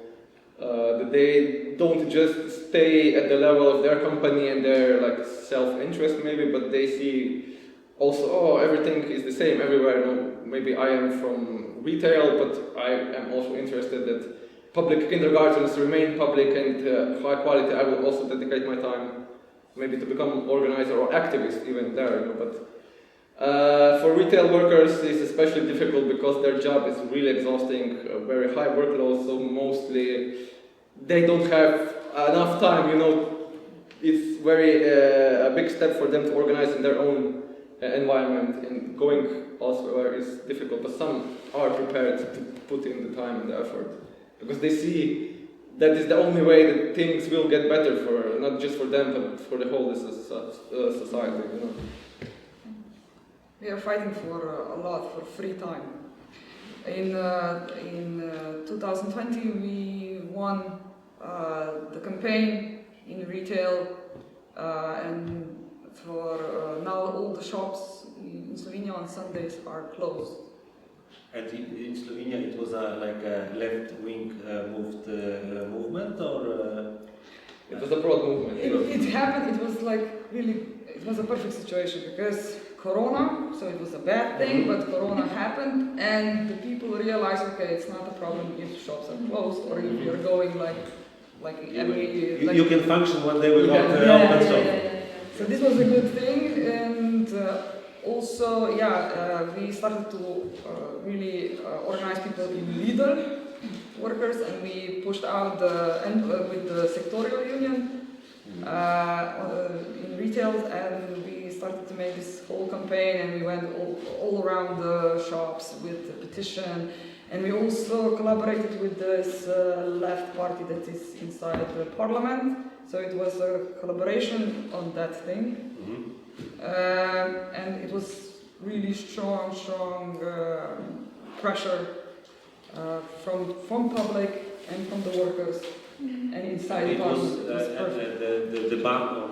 that they don't just stay at the level of their company and their like self-interest maybe, but they see also, everything is the same everywhere. Maybe I am from retail, but I am also interested that public kindergartens remain public and high quality. I will also dedicate my time maybe to become organizer or activist even there, but for retail workers it's especially difficult because their job is really exhausting, very high workload, so mostly they don't have enough time, it's very a big step for them to organize in their own environment, and going elsewhere is difficult, but some are prepared to put in the time and the effort, because they see that is the only way that things will get better for, not just for them, but for the whole society, We are fighting for a lot, for free time. In 2020 we won the campaign in retail, and for now all the shops in Slovenia on Sundays are closed. And in Slovenia it was like a left-wing movement, or? It was a broad movement. It happened, it was like really, it was a perfect situation because Corona, so it was a bad thing, but Corona happened and the people realized, okay, it's not a problem if shops are closed or if you're going like every... You can function one day without open shop. So this was a good thing, and also, we started to really organize people in leader workers, and we pushed out with the sectorial union in retail, and we started to make this whole campaign, and we went all around the shops with the petition, and we also collaborated with this left party that is inside the parliament, so it was a collaboration on that thing, and it was really strong pressure from public and from the workers and inside it the was parliament. the ban on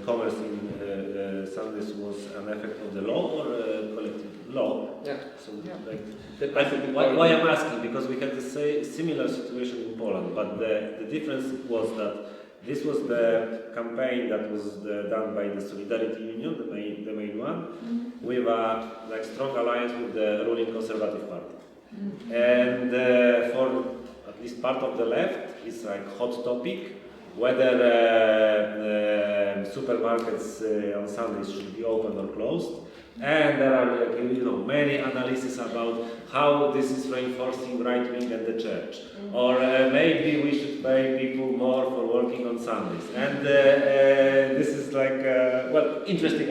commerce in Sundays was an effect of the law or collective law? Yeah. So Yeah. why I'm asking, because we had the similar situation in Poland, but the difference was that this was the campaign that was done by the Solidarity Union, the main one, with a strong alliance with the ruling Conservative Party. And for at least part of the left, it's like hot topic whether supermarkets on Sundays should be open or closed. And there are many analyses about how this is reinforcing right wing and the church, or maybe we should pay people more for working on Sundays. And this is like interesting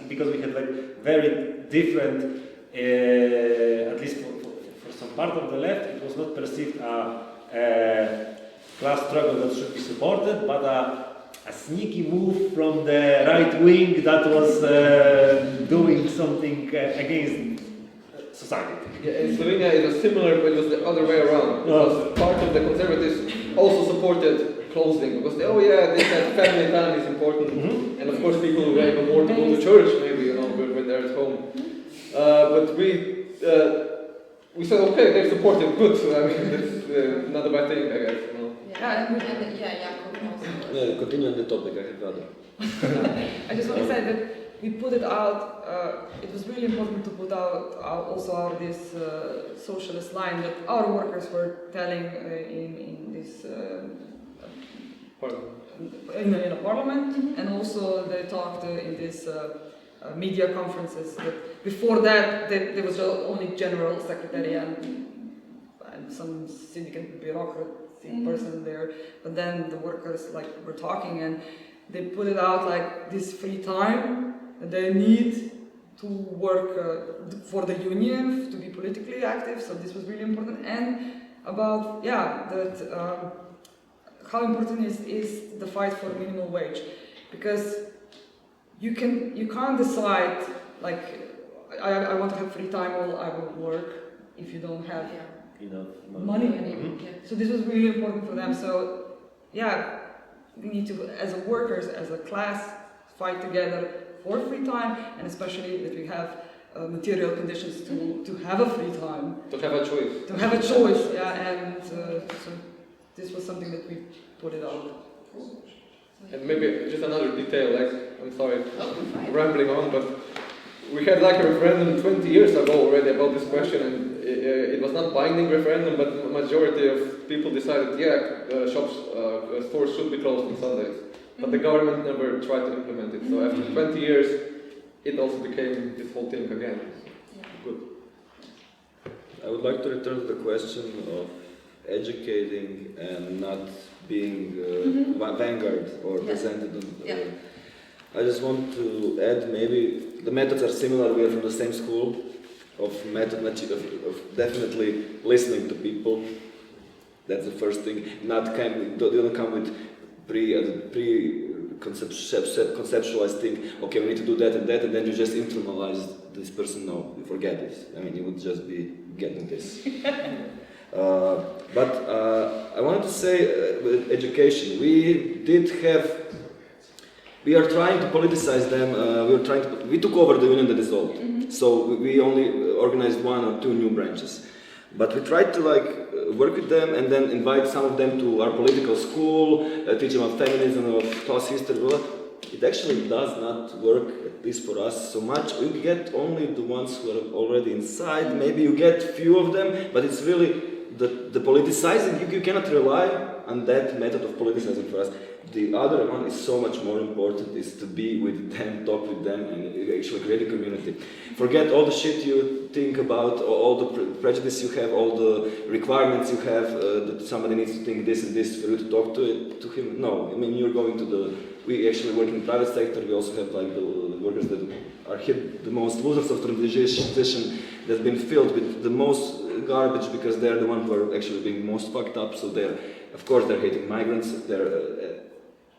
because we had like very different, at least for some part of the left, it was not perceived a class struggle that should be supported, but a sneaky move from the right wing that was doing something against society. Yeah, in Slovenia it was similar, but it was the other way around. Because part of the conservatives also supported closing, because they said family time is important, and of course people were able more to go to church, maybe when they're at home. But we said okay, they're supportive, good. So, I mean, that's not a bad thing, I guess. Jakub also. Yeah, continue on the topic. I have other. I just want to say that we put it out. It was really important to put out also this socialist line that our workers were telling in this in a parliament, and also they talked in this media conferences. That before that, there was only general secretary and some syndicate bureaucrat person there, but then the workers were talking, and they put it out like this free time that they need to work for the union, to be politically active. So this was really important, and about that how important is the fight for minimum wage, because you can't decide like I want to have free time or I will work if you don't have enough money. Yeah. So this was really important for them. So we need to, as a workers, as a class, fight together for free time, and especially that we have material conditions to have a free time. To have a choice. To have a choice, and so this was something that we put it out. And maybe just another detail, I'm sorry, rambling on, but we had like a referendum 20 years ago already about this question, and it was not binding referendum, but majority of people decided, stores should be closed on Sundays. But the government never tried to implement it. So after 20 years, it also became this whole thing again. Good. I would like to return to the question of educating and not being vanguard or presented. I just want to add, maybe the methods are similar. We are from the same school of definitely listening to people. That's the first thing. They don't come with conceptualized thing. Okay, we need to do that, and then you just internalize this person. No, you forget this. I mean, you would just be getting this. But I wanted to say with education, we are trying to politicize them. We took over the union that dissolved, so we only organized 1 or 2 new branches. But we tried to work with them and then invite some of them to our political school, teach them about feminism, about class history. It actually does not work, at least for us, so much. We get only the ones who are already inside. Maybe you get few of them, but it's really the politicizing. You cannot rely on that method of politicizing for us. The other one is so much more important, is to be with them, talk with them, and actually create a community. Forget all the shit you think about, all the prejudice you have, all the requirements you have, that somebody needs to think this and this for you to talk to him. No, I mean, you're going to we actually work in the private sector. We also have the workers that are hit the most, losers of transition, that's been filled with the most garbage, because they're the ones who are actually being most fucked up. So of course they're hating migrants.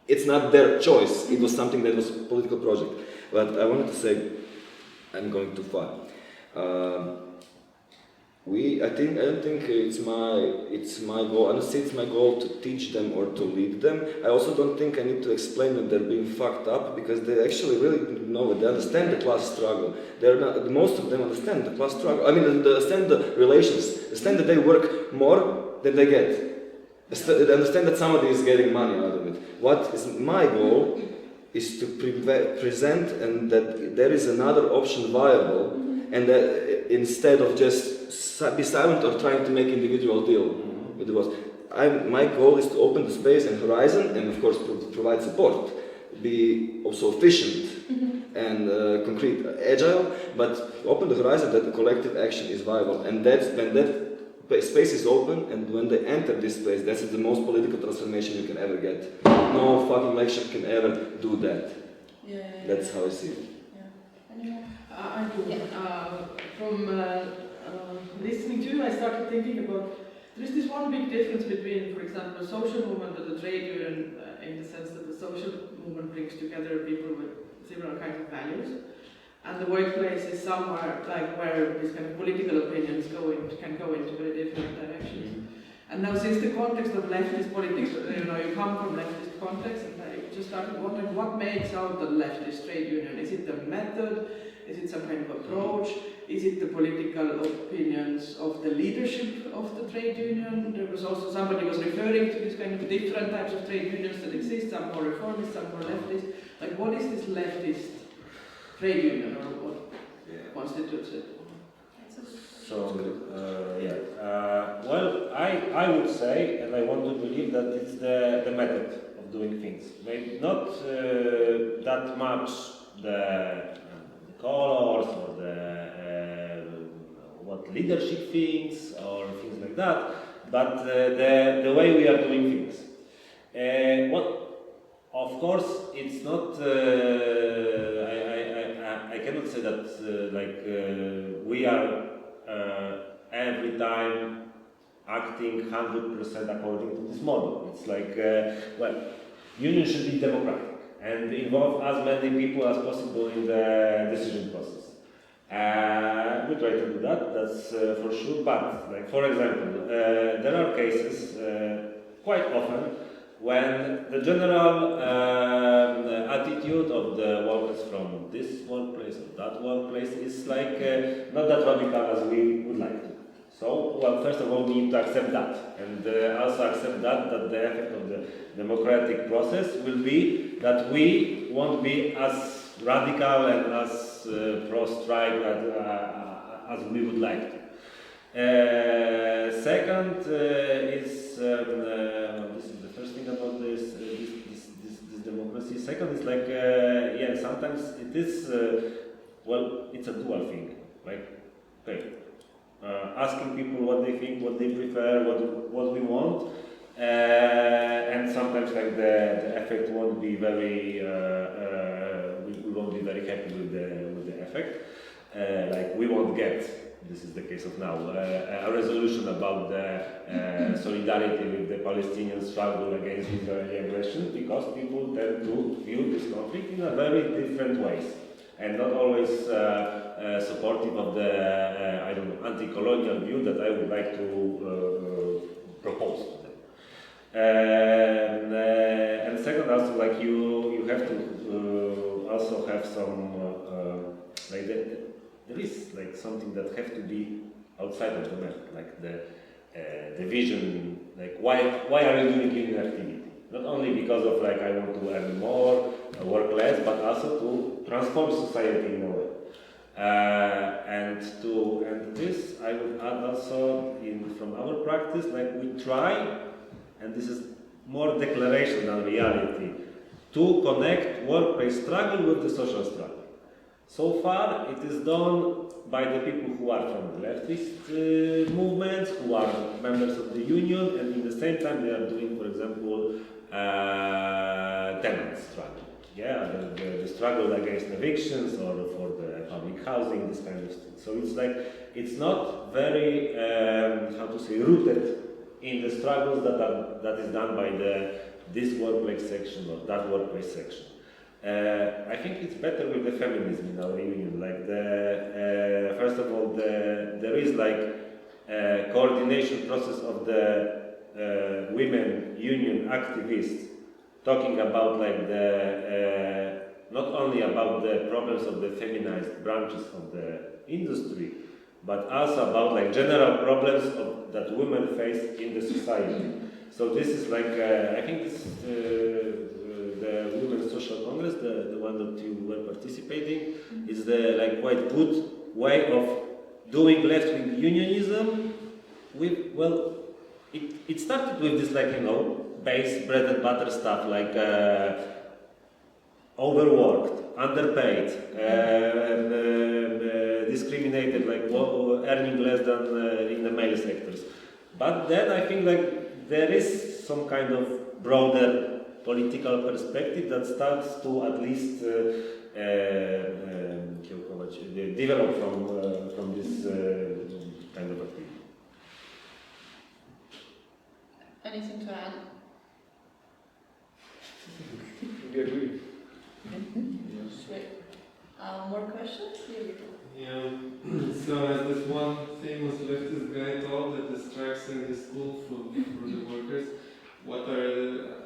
It's not their choice. It was something that was a political project. But I wanted to say, I'm going too far. I don't think it's my goal. Honestly, it's my goal to teach them or to lead them. I also don't think I need to explain that they're being fucked up, because they actually really know it. They understand the class struggle. Most of them understand the class struggle. I mean, they understand the relations. They understand that they work more than they get. They understand that somebody is getting money out of it. What is my goal is to present and that there is another option viable, and that instead of just be silent or trying to make individual deal with the boss, my goal is to open the space and horizon, and of course provide support, be also efficient and concrete, agile, but open the horizon that the collective action is viable. And that's when that space is open, and when they enter this space, that's the most political transformation you can ever get. No fucking election can ever do that. That's how I see it. I do. From listening to you, I started thinking about, there is this one big difference between, for example, a social movement and a trade union, in the sense that the social movement brings together people with similar kinds of values, and the workplace is somewhere like where these kind of political opinions can go into very different directions. And now, since the context of leftist politics, you come from leftist context, and I just started wondering what makes out the leftist trade union. Is it the method? Is it some kind of approach? Is it the political opinions of the leadership of the trade union? There was also somebody was referring to these kind of different types of trade unions that exist, some more reformist, some more leftist. Like, what is this leftist trade union, or what constitutes it? So, well, I would say, and I want to believe that it's the method of doing things. Maybe not that much the colors or the what leadership thinks or things like that, but the way we are doing things. Of course, it's not. I cannot say that we are every time acting 100% according to this model. It's like, union should be democratic and involve as many people as possible in the decision process. We try to do that, that's for sure, but, like, for example, there are cases, quite often, when the general attitude of the workers from this workplace or that workplace is like not that radical as we would like to. So, well, first of all, we need to accept that, and also accept that the effect of the democratic process will be that we won't be as radical and as pro-strike as we would like to. Second is this is the first thing about this democracy. Second is like sometimes it is it's a dual thing. Like, okay, asking people what they think, what they prefer, what we want, and sometimes like the effect won't be very. We won't be very happy with the effect. Like, we won't get. This is the case of now, a resolution about the solidarity with the Palestinian struggle against Israeli aggression, because people tend to view this conflict in a very different ways, and not always supportive of the, anti-colonial view that I would like to propose to them. And second, also, like, you have to also have some, there is like something that have to be outside of the method, like the vision, like why are you doing union activity? Not only because of like I want to earn more, work less, but also to transform society in a way. And this I would add also from our practice, like we try, and this is more declaration than reality, to connect workplace struggle with the social struggle. So far, it is done by the people who are from the leftist movements, who are members of the union, and in the same time they are doing, for example, tenant struggle. Yeah, the struggle against evictions or for the public housing, this kind of thing. So it's like, it's not very, rooted in the struggles that is done by this workplace section or that workplace section. I think it's better with the feminism in our union. Like first of all, there is like coordination process of the women union activists talking about like not only about the problems of the feminized branches of the industry, but also about like general problems that women face in the society. So this is like I think this is the Women's Social Congress, the one that you were participating, is the like quite good way of doing left-wing unionism with, well, it started with this, like, base bread and butter stuff, like overworked, underpaid, discriminated, like earning less than in the male sectors. But then I think like there is some kind of broader political perspective that starts to at least develop from this kind of activity. Anything to add? We agree. Sweet. More questions? Here we go. Yeah, so as this one famous leftist guy told that the strikes in his school for the workers, what are,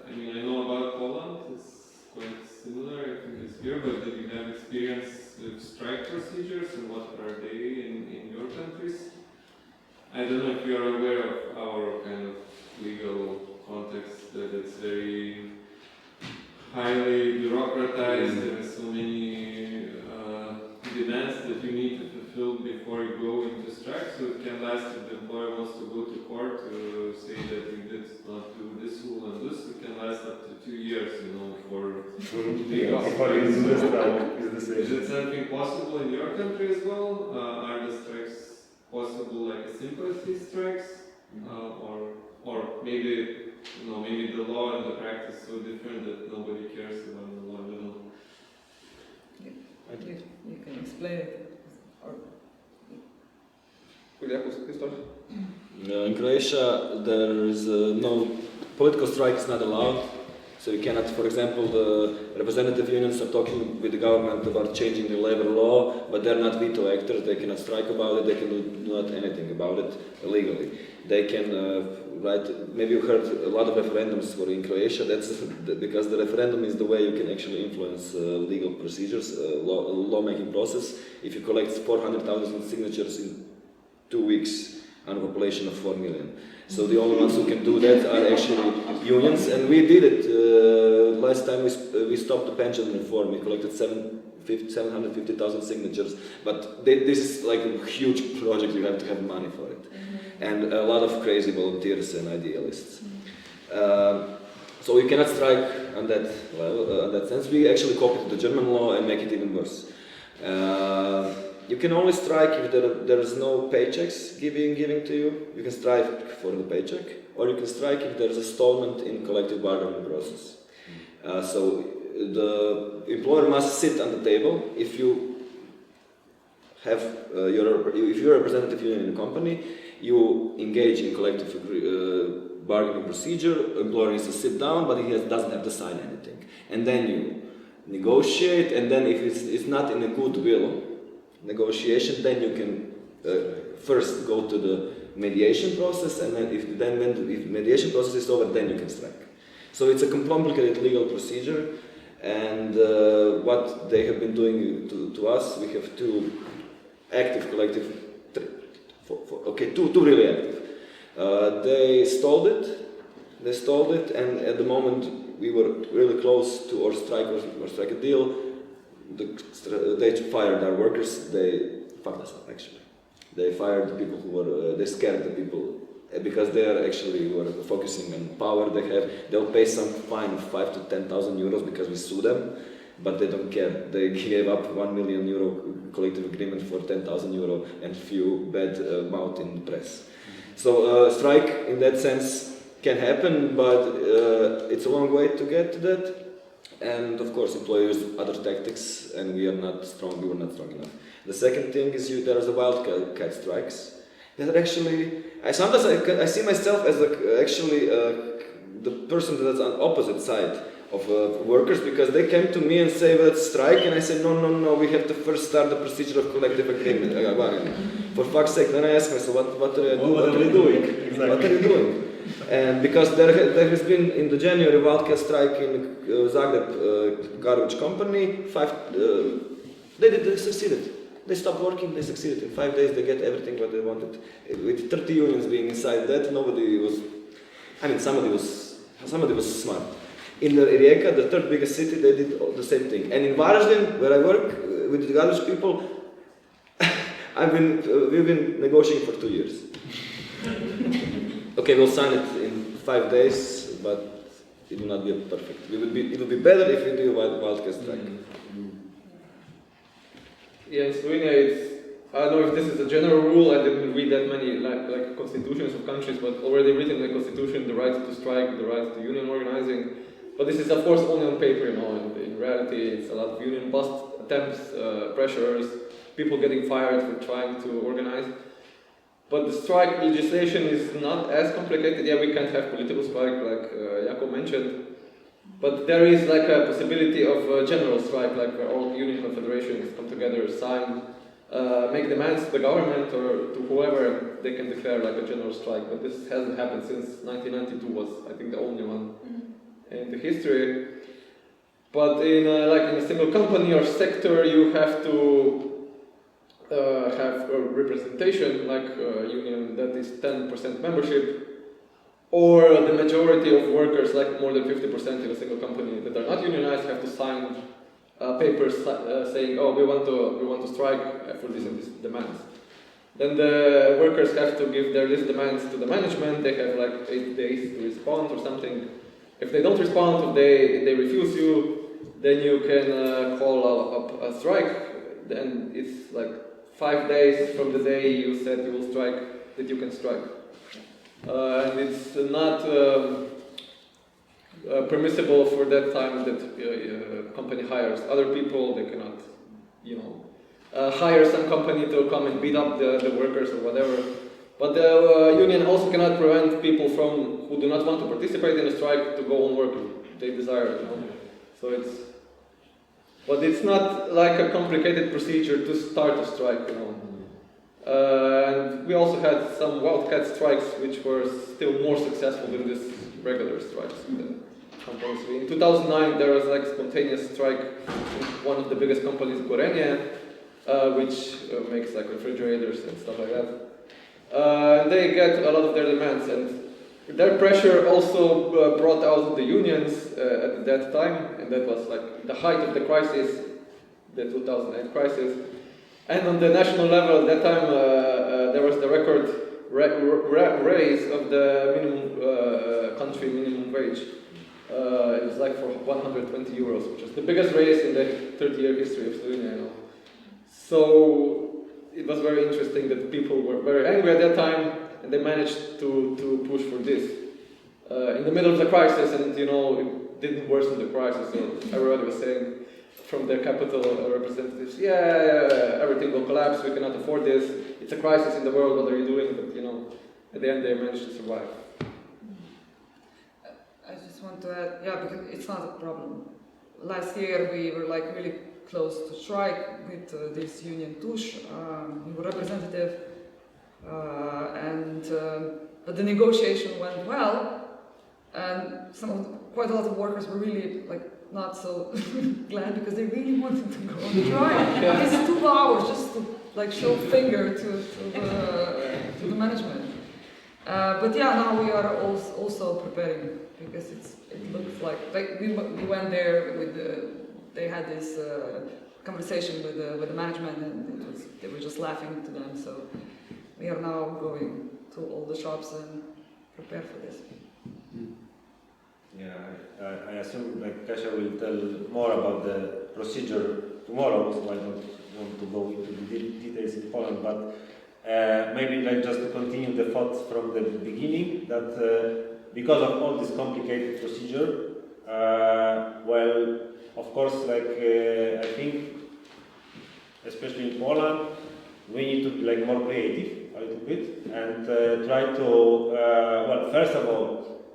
I mean, I know about Poland, it's quite similar, I think it's here, but did you have experience with strike procedures and what are they in your countries? I don't know if you are aware of our kind of legal context, that it's very highly bureaucratized, there are so many demands that you need to fulfill before you go into strike, so it can last if the employer wants to go to court to say that you did not do this rule and this, it can last up to 2 years, for legal strikes. Is it something possible in your country as well? Are the strikes possible like a sympathy strikes? Or maybe maybe the law and the practice is so different that nobody cares about the law. I don't know. You can explain it. In Croatia, there is no political strike is not allowed. So you cannot, for example, the representative unions are talking with the government about changing the labor law, but they're not veto actors. They cannot strike about it. They can do not anything about it legally. They can maybe you heard a lot of referendums were in Croatia. That's because the referendum is the way you can actually influence legal procedures, lawmaking process. If you collect 400,000 signatures in 2 weeks on a population of 4 million. So the only ones who can do that are actually unions, and we did it. Last time we stopped the pension reform, we collected 750,000 signatures, but this is like a huge project, you have to have money for it. And a lot of crazy volunteers and idealists. So you cannot strike on that level, in that sense. We actually copied the German law and make it even worse. You can only strike if there is no paychecks giving to you. You can strike for the paycheck, or you can strike if there is a stallment in collective bargaining process. So the employer must sit on the table. If you have if you're a representative union in a company, you engage in collective bargaining procedure. Employer needs to sit down, but he doesn't have to sign anything. And then you negotiate, and then if it's not in a goodwill negotiation, then you can first go to the mediation process, and then if mediation process is over, then you can strike. So it's a complicated legal procedure, and what they have been doing to us, we have two active collective, two really active. They stalled it, and at the moment we were really close to or strike a deal. They fired our workers. They fucked us up, actually. They fired the people who were. They scared the people because they are actually were focusing on power. They'll pay some fine of 5,000 to 10,000 euros because we sue them, but they don't care. They gave up 1 million euro collective agreement for 10,000 euro and few bad mouth in the press. So strike in that sense can happen, but it's a long way to get to that. And of course, employers other tactics, and we were not strong enough. The second thing is there is a wildcat strikes. That actually, I see myself as the person that's on opposite side of workers, because they came to me and say, let's strike, and I said, no, we have to first start the procedure of collective agreement. For fuck's sake, then I ask myself, what are you doing? Exactly. What are you doing? And because there has been in the January wildcat strike in Zagreb garbage company, they succeeded. They stopped working, they succeeded. In 5 days they get everything what they wanted. With 30 unions being inside that, somebody was smart. In Rijeka, the third biggest city, they did the same thing. And in Varaždin, where I work with the garbage people, we've been negotiating for 2 years. okay, we'll sign it in 5 days, but it will not be perfect. It would be better if we do a wildcat strike. Yeah, in Slovenia, I don't know if this is a general rule. I didn't read that many like constitutions of countries, but already written in the constitution the right to strike, the right to union organizing. But this is of course only on paper, you know. In reality, it's a lot of union bust attempts, pressures, people getting fired for trying to organize. But the strike legislation is not as complicated. Yeah, we can't have political strike like Jakub mentioned. But there is like a possibility of a general strike, like where all union confederations come together, sign, make demands to the government or to whoever they can declare like a general strike. But this hasn't happened since 1992 was, I think, the only one in the history. But in like in a single company or sector, you have to have a representation, like a union that is 10% membership, or the majority of workers, like more than 50% in a single company that are not unionized, have to sign papers saying, "Oh, we want to strike for this and this demands." Then the workers have to give their list demands to the management. They have like 8 days to respond or something. If they don't respond, if they refuse you, then you can call up a strike. Then it's like 5 days from the day you said you will strike that you can strike. And it's not permissible for that time that company hires other people. They cannot, you know, hire some company to come and beat up the workers or whatever. But the union also cannot prevent people who do not want to participate in a strike to go on work if they desire, you know. So but it's not like a complicated procedure to start a strike, you know. And we also had some wildcat strikes which were still more successful than these regular strikes. In 2009 there was like spontaneous strike in one of the biggest companies, Croatia, which makes like refrigerators and stuff like that. They get a lot of their demands, and their pressure also brought out the unions at that time, and that was like the height of the crisis, the 2008 crisis. And on the national level at that time, there was the record raise of the country minimum wage. It was like for 120 euros, which was the biggest raise in the 30-year history of Slovenia, you know. So it was very interesting that people were very angry at that time, and they managed to push for this in the middle of the crisis, and you know it didn't worsen the crisis. So everybody was saying from the capital representatives, yeah, everything will collapse. We cannot afford this. It's a crisis in the world. What are you doing? But you know, at the end they managed to survive. I just want to add, yeah, because it's not a problem. Last year we were like really close to strike with this union Tush, representative, but the negotiation went well, and quite a lot of workers were really like not so glad because they really wanted to go on strike. It's 2 hours just to like show finger to the management. But yeah, now we are also preparing because it looks like we went there with they had this conversation with the management, and they were just laughing to them. So we are now going to all the shops and prepare for this. Yeah, I assume like Kasia will tell more about the procedure tomorrow, so I don't want to go into the details in Poland, but maybe like just to continue the thoughts from the beginning, that because of all this complicated procedure, well, of course, like I think, especially in Poland, we need to be like more creative a little bit and try to, well, first of all,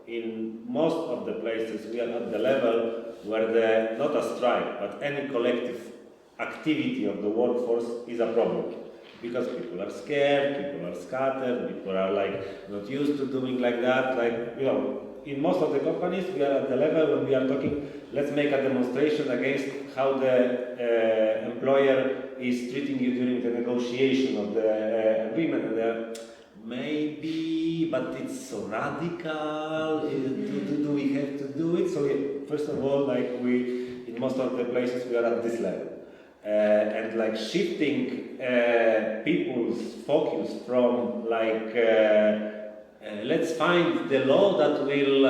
in most of the places we are at the level where not a strike, but any collective activity of the workforce is a problem. Because people are scared, people are scattered, people are like not used to doing like that. Like, you know, in most of the companies we are at the level when we are talking, let's make a demonstration against how the employer is treating you during the negotiation of the agreement. And maybe, but it's so radical, do we have to do it? So first of all, like in most of the places we are at this level. And like shifting people's focus from like let's find the law that will,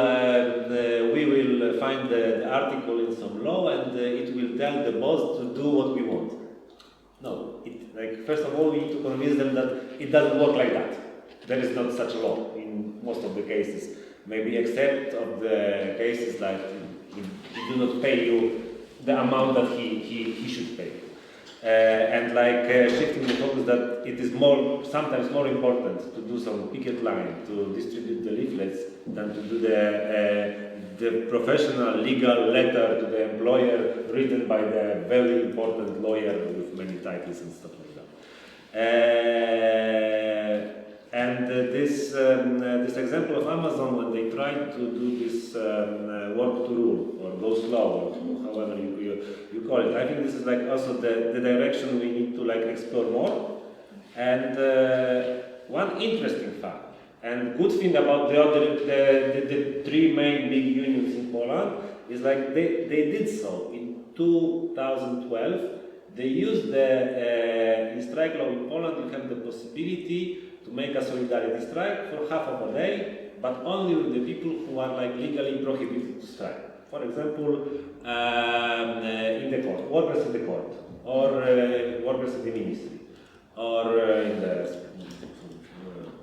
we will find the article in some law and it will tell the boss to do what we want. No, first of all we need to convince them that it doesn't work like that. There is not such a law in most of the cases. Maybe except of the cases like he do not pay you the amount that he should pay. And shifting the focus that it is sometimes more important to do some picket line, to distribute the leaflets than to do the professional legal letter to the employer written by the very important lawyer with many titles and stuff like that. This example of Amazon, when they tried to do this work to rule or go slow, or however you call it, I think this is also the direction we need to explore more. And one interesting fact and good thing about the three main big unions in Poland is they did so in 2012. They used in strike law in Poland. You have the possibility to make a solidarity strike for half of a day, but only with the people who are legally prohibited to strike. For example, in the court, workers in the court, or workers in the ministry, or in the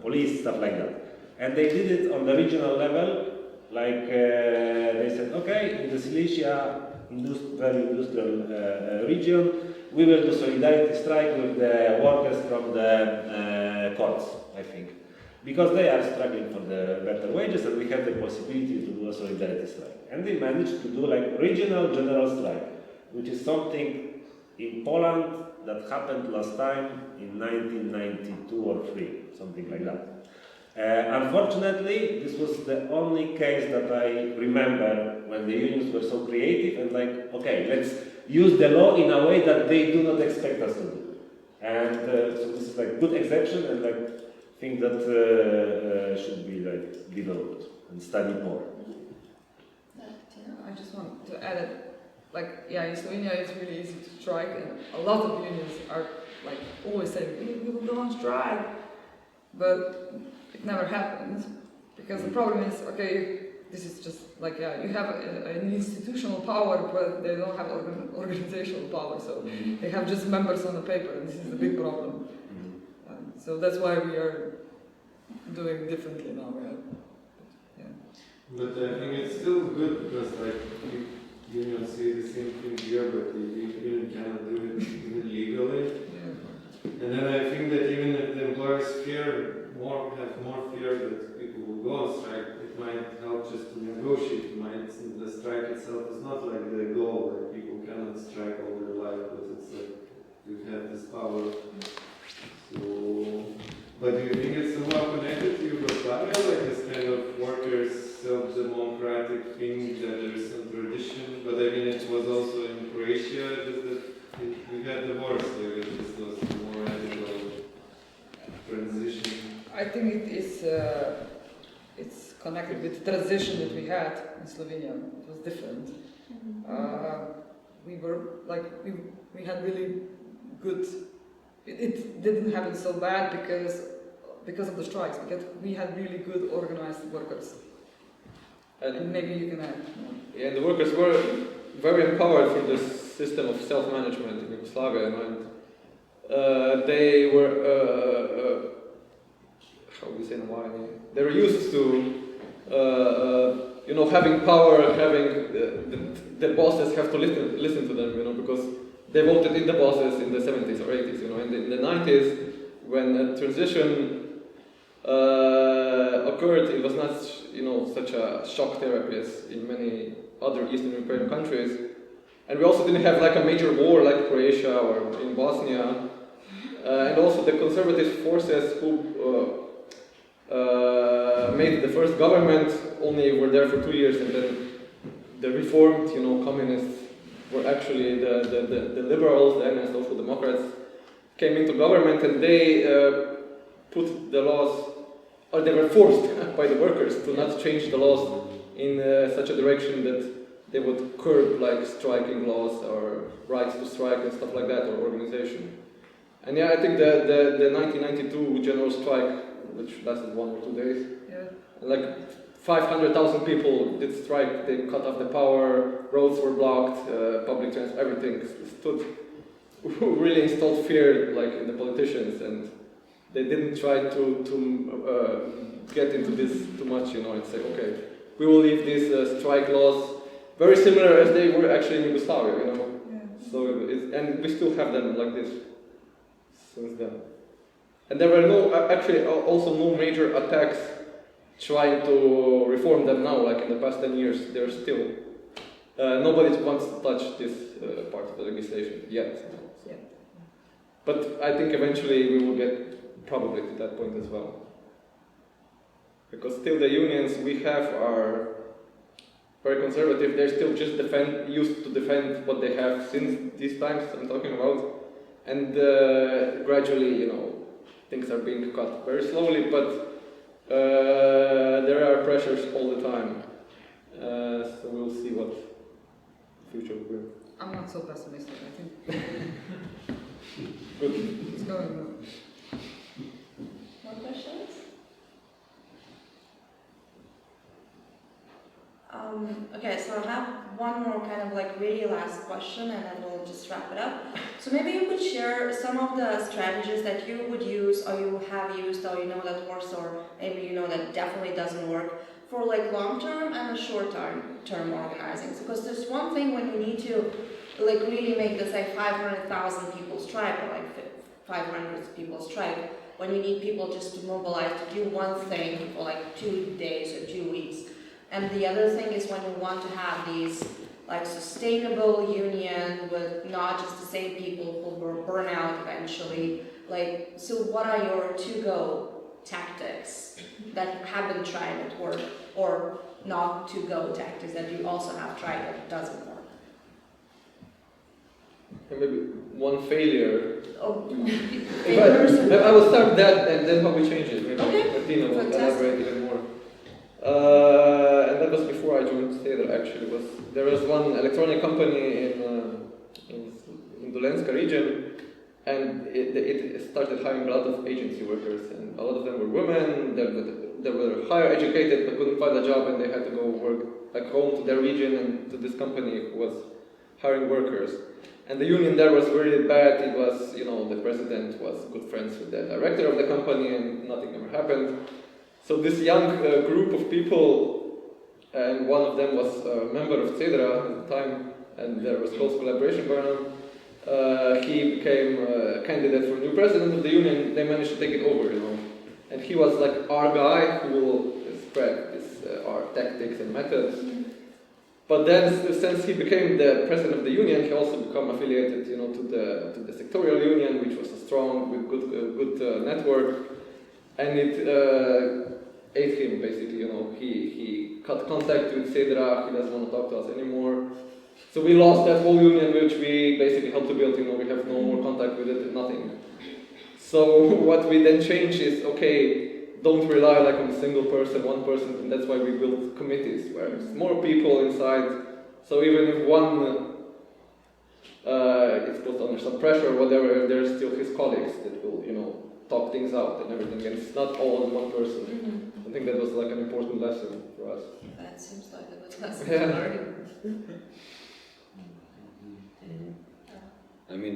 police, stuff like that. And they did it on the regional level, they said, okay, in the Silesia very industrial region, we will do solidarity strike with the workers from the courts, I think. Because they are struggling for the better wages and we have the possibility to do a solidarity strike. And they managed to do regional general strike, which is something in Poland that happened last time in 1992 or 3, something like that. Unfortunately, this was the only case that I remember when the unions were so creative and okay, let's use the law in a way that they do not expect us to do. And so this is good exception and thing that should be developed and studied more. I just want to add that, in Slovenia it's really easy to strike, and a lot of unions are always saying we will go on strike, but it never happens because the problem is this is just you have an institutional power, but they don't have organizational power, so they have just members on the paper, and this is the big problem. So that's why we are doing differently now. But I think it's still good because unions say the same thing here, but you cannot do it even legally. Yeah. And then I think that even if the employers have more fear that people will go on strike, it might help just to negotiate. The strike itself is not the goal, people cannot strike all their life, but it's you have this power. So, but do you think it's somehow connected to Yugoslavia, this kind of workers' self-democratic thing, that there is some tradition? But I mean, it was also in Croatia, we had the wars there, this was more radical transition. I think it is it's connected with the transition that we had in Slovenia. It was different. We were we had really good. It didn't happen so bad because of the strikes. Because we had really good organized workers. And maybe you can add more. Yeah, the workers were very empowered through this system of self-management in Yugoslavia, and they were how do you say why? They were used to having power, having the bosses have to listen to them, because they voted in the bosses in the 70s or 80s, and in the 90s when a transition occurred, it was not such a shock therapy as in many other Eastern European countries, and we also didn't have a major war like Croatia or in Bosnia, and also the conservative forces who made the first government only were there for 2 years, and then the reformed communists were actually the liberals, then and social democrats came into government, and they put the laws, or they were forced by the workers to not change the laws in such a direction that they would curb striking laws or rights to strike and stuff like that, or organization. And I think the 1992 general strike, which lasted 1 or 2 days, like 500,000 people did strike. They cut off the power, roads were blocked, public transport, everything stood. Really installed fear, like in the politicians, and they didn't try to get into this too much, you know, and say, okay, we will leave these strike laws very similar as they were actually in Yugoslavia, you know. Yeah. So and we still have them like this since then. And there were no, actually, also no major attacks trying to reform them now, like in the past 10 years. They're still nobody wants to touch this part of the legislation yet. Yeah. But I think eventually we will get probably to that point as well. Because still the unions we have are very conservative. They're still just used to defend what they have since these times I'm talking about. And gradually, you know, things are being cut very slowly, but there are pressures all the time. So we'll see what the future will bring. I'm not so pessimistic, I think. Good. It's going well. More questions? Okay, so I have one more kind of like really last question and then we'll just wrap it up. So maybe you could share some of the strategies that you would use or you have used or you know that works or maybe you know that definitely doesn't work for like long-term and a short-term organizing. Because there's one thing when you need to like really make this like 500,000 people strike or like 500 people strike, when you need people just to mobilize to do one thing for like 2 days or 2 weeks. And the other thing is when you want to have these like sustainable union with not just the same people who will burn out eventually. Like, so what are your to-go tactics that have been tried at work or not to-go tactics that you also have tried that doesn't work? And maybe one failure. Oh, I will start with that and then how we change it. Maybe okay. Martina will Fantastic. elaborate even more. And that was before I joined Cedra actually. There was one electronic company in Dolenska region, and it started hiring a lot of agency workers, and a lot of them were women. They were higher educated but couldn't find a job, and they had to go work back home to their region and to this company who was hiring workers. And the union there was really bad. It was, you know, the president was good friends with the director of the company, and nothing ever happened. So this young group of people, and one of them was a member of Cedra at the time, and there was close collaboration going on. He became a candidate for new president of the union. They managed to take it over, you know. And he was like our guy who will spread our tactics and methods. But then, since he became the president of the union, he also became affiliated, you know, to the sectorial union, which was a strong, with good network. And it ate him, basically, you know. He cut contact with Cedra, he doesn't want to talk to us anymore. So we lost that whole union, which we basically helped to build, you know, we have no more contact with it, nothing. So what we then changed is, okay, don't rely like on a single person, one person, and that's why we built committees, where there's more people inside. So even if one is put under some pressure or whatever, there's still his colleagues that will, you know, talk things out and everything, and it's not all on one person. I think that was like an important lesson for us. That seems like a good lesson Yeah. to learn. I mean,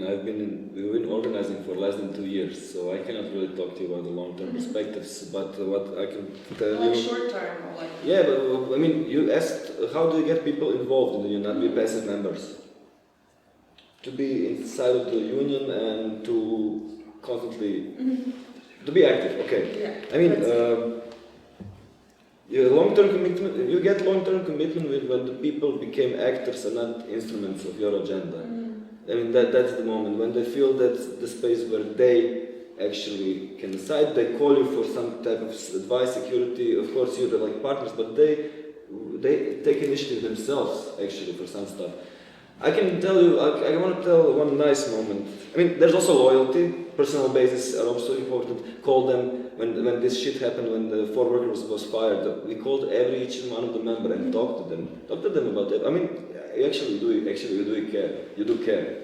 we've been organizing for less than 2 years, so I cannot really talk to you about the long-term perspectives, but what I can tell Like you... short term or like... Yeah, but I mean, you asked how do you get people involved in the union, not be passive members? To be inside of the union and to constantly... To be active, okay. Yeah. I mean, long-term commitment, you get long-term commitment when the people became actors and not instruments of your agenda. I mean, that's the moment when they feel that the space where they actually can decide. They call you for some type of advice, security. Of course, you're like partners, but they take initiative themselves actually for some stuff. I can tell you, I want to tell one nice moment. I mean, there's also loyalty. Personal bases are also important. Call them when this shit happened, when the 4 workers was fired. We called each one of the member and talked to them. Talk to them about it. I mean, you do care. You do care.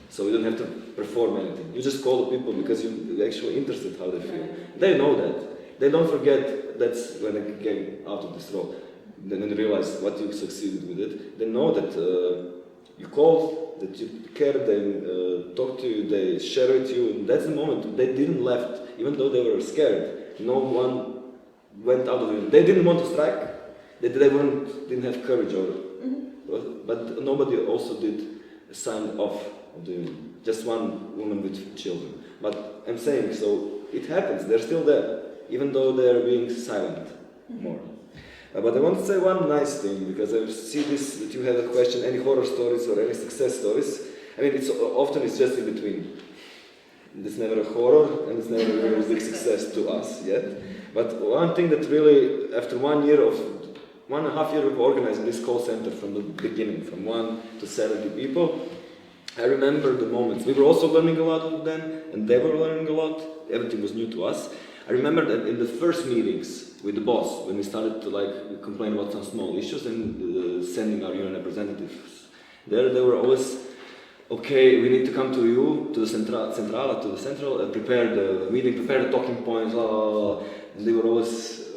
So you don't have to perform anything. You just call the people because you're actually interested how they feel. They know that. They don't forget that's when I came out of this role. Then I realized what you succeeded with it. They know that you called, that you care, they talk to you, they share with you. And that's the moment they didn't left, even though they were scared. No one went out of it. They didn't want to strike. They didn't have courage, but nobody also did a sign of the union. Just one woman with children. But I'm saying, so it happens. They're still there, even though they're being silent more. But I want to say one nice thing, because I see this, that you have a question, any horror stories or any success stories. I mean, often it's just in between. It's never a horror, and it's never a really big success to us yet. But one thing that really, after 1.5 years of organizing this call center from the beginning, from 1 to 70 people, I remember the moments. We were also learning a lot with them, and they were learning a lot. Everything was new to us. I remember that in the first meetings with the boss, when we started to complain about some small issues and sending our union representatives there, they were always, okay, we need to come to you, to the central, prepare the meeting, prepare the talking points, and they were always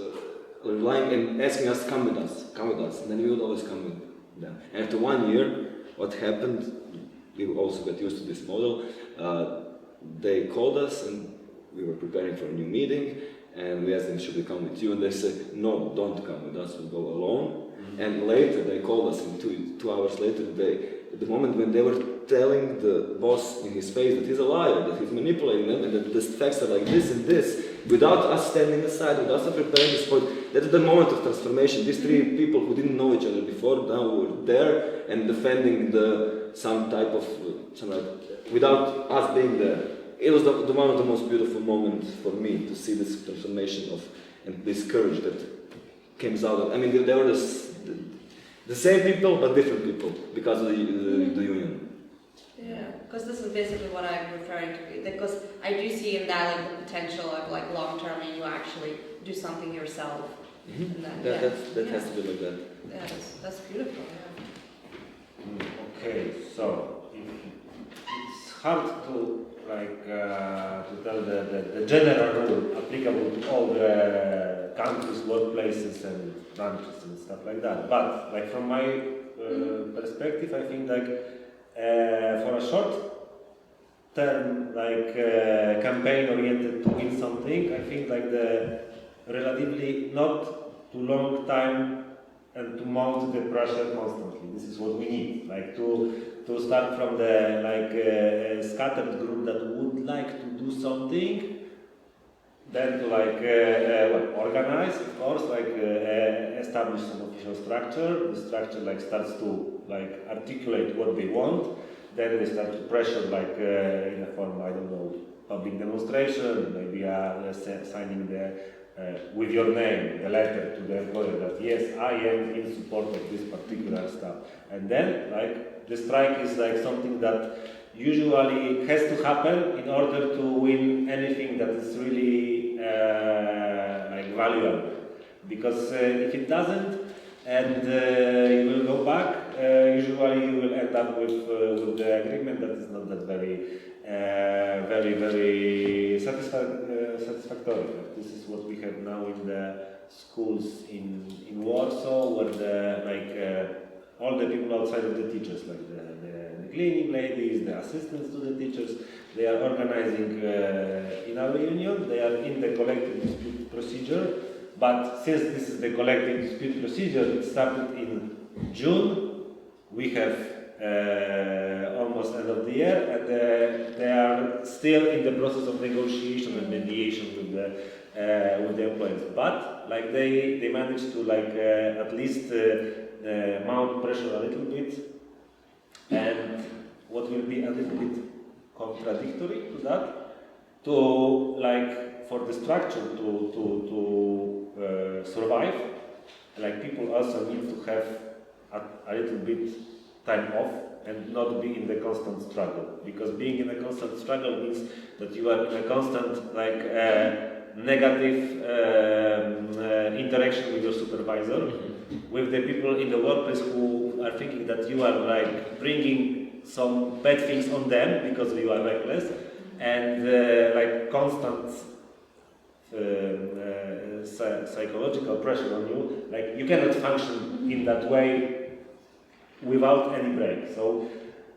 relying and asking us, come with us, and then we would always come with them. And after 1 year, what happened, we also got used to this model. They called us and we were preparing for a new meeting, and we asked them, should we come with you? And they said, no, don't come with us, we'll go alone. And later they called us, and 2 hours later, the moment when they were telling the boss in his face that he's a liar, that he's manipulating them, and that the facts are like this and this, without us standing aside, without us preparing this point, that's the moment of transformation. These 3 people who didn't know each other before, now were there and defending without us being there. It was one of the most beautiful moments for me to see this transformation and this courage that came out of. I mean, they were the same people but different people because of the union. Yeah, because this is basically what I'm referring to. Because I do see in that the potential of long term, and you actually do something yourself. Mm-hmm. And That has to be like that. Yeah, that's beautiful. Yeah. Okay, so it's hard to tell the general rule applicable to all the countries, workplaces, and branches and stuff like that. But from my perspective, I think for a short term campaign oriented to win something, I think the relatively not too long time and to mount the pressure constantly. This is what we need. To start from the scattered group that would like to do something, then to organize, of course, establish some official structure. The structure starts to articulate what they want. Then they start to pressure in a form, I don't know, public demonstration, maybe signing with your name a letter to the employer that yes, I am in support of this particular stuff. And then the strike is something that usually has to happen in order to win anything that is really valuable. Because if it doesn't, and you will go back, usually you will end up with the agreement that is not that very satisfactory. This is what we have now in the schools in Warsaw, where all the people outside of the teachers, the cleaning ladies, the assistants to the teachers, they are organizing in our union. They are in the collective dispute procedure. But since this is the collective dispute procedure, it started in June. We have almost end of the year, and they are still in the process of negotiation and mediation with the employees. But they managed to at least mount pressure a little bit, and what will be a little bit contradictory to that, for the structure to survive, people also need to have a little bit time off and not be in the constant struggle. Because being in a constant struggle means that you are in a constant negative interaction with your supervisor, with the people in the workplace who are thinking that you are bringing some bad things on them because you are reckless, and constant psychological pressure on you, like you cannot function in that way without any break. So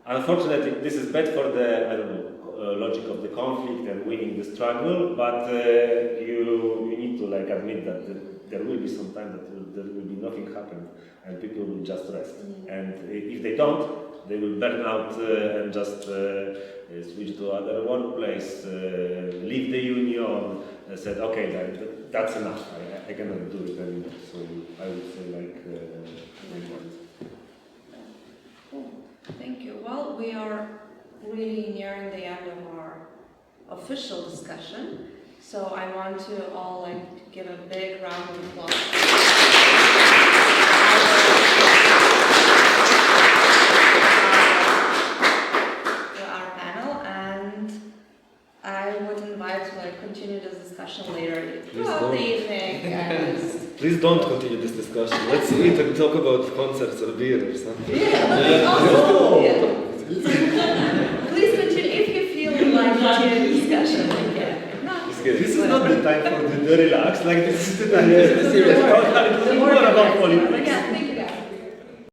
unfortunately, this is bad for the, I don't know, logic of the conflict and winning the struggle, but you need to like admit that there will be some time that there will be nothing happen and people will just rest. And if they don't, they will burn out and just switch to other workplace, leave the union, said, okay, that's enough, I cannot do it anymore. So I would say like Cool. Thank you. Well, we are really nearing the end of our official discussion, so I want to all like give a big round of applause to our panel, and I would invite to like continue this discussion later throughout the evening. And Please don't continue this discussion. Let's eat and talk about concerts or beer or something. Please continue if you feel like continuing the discussion. this is not the time for the relax, like this is the time to serious. It's more about politics.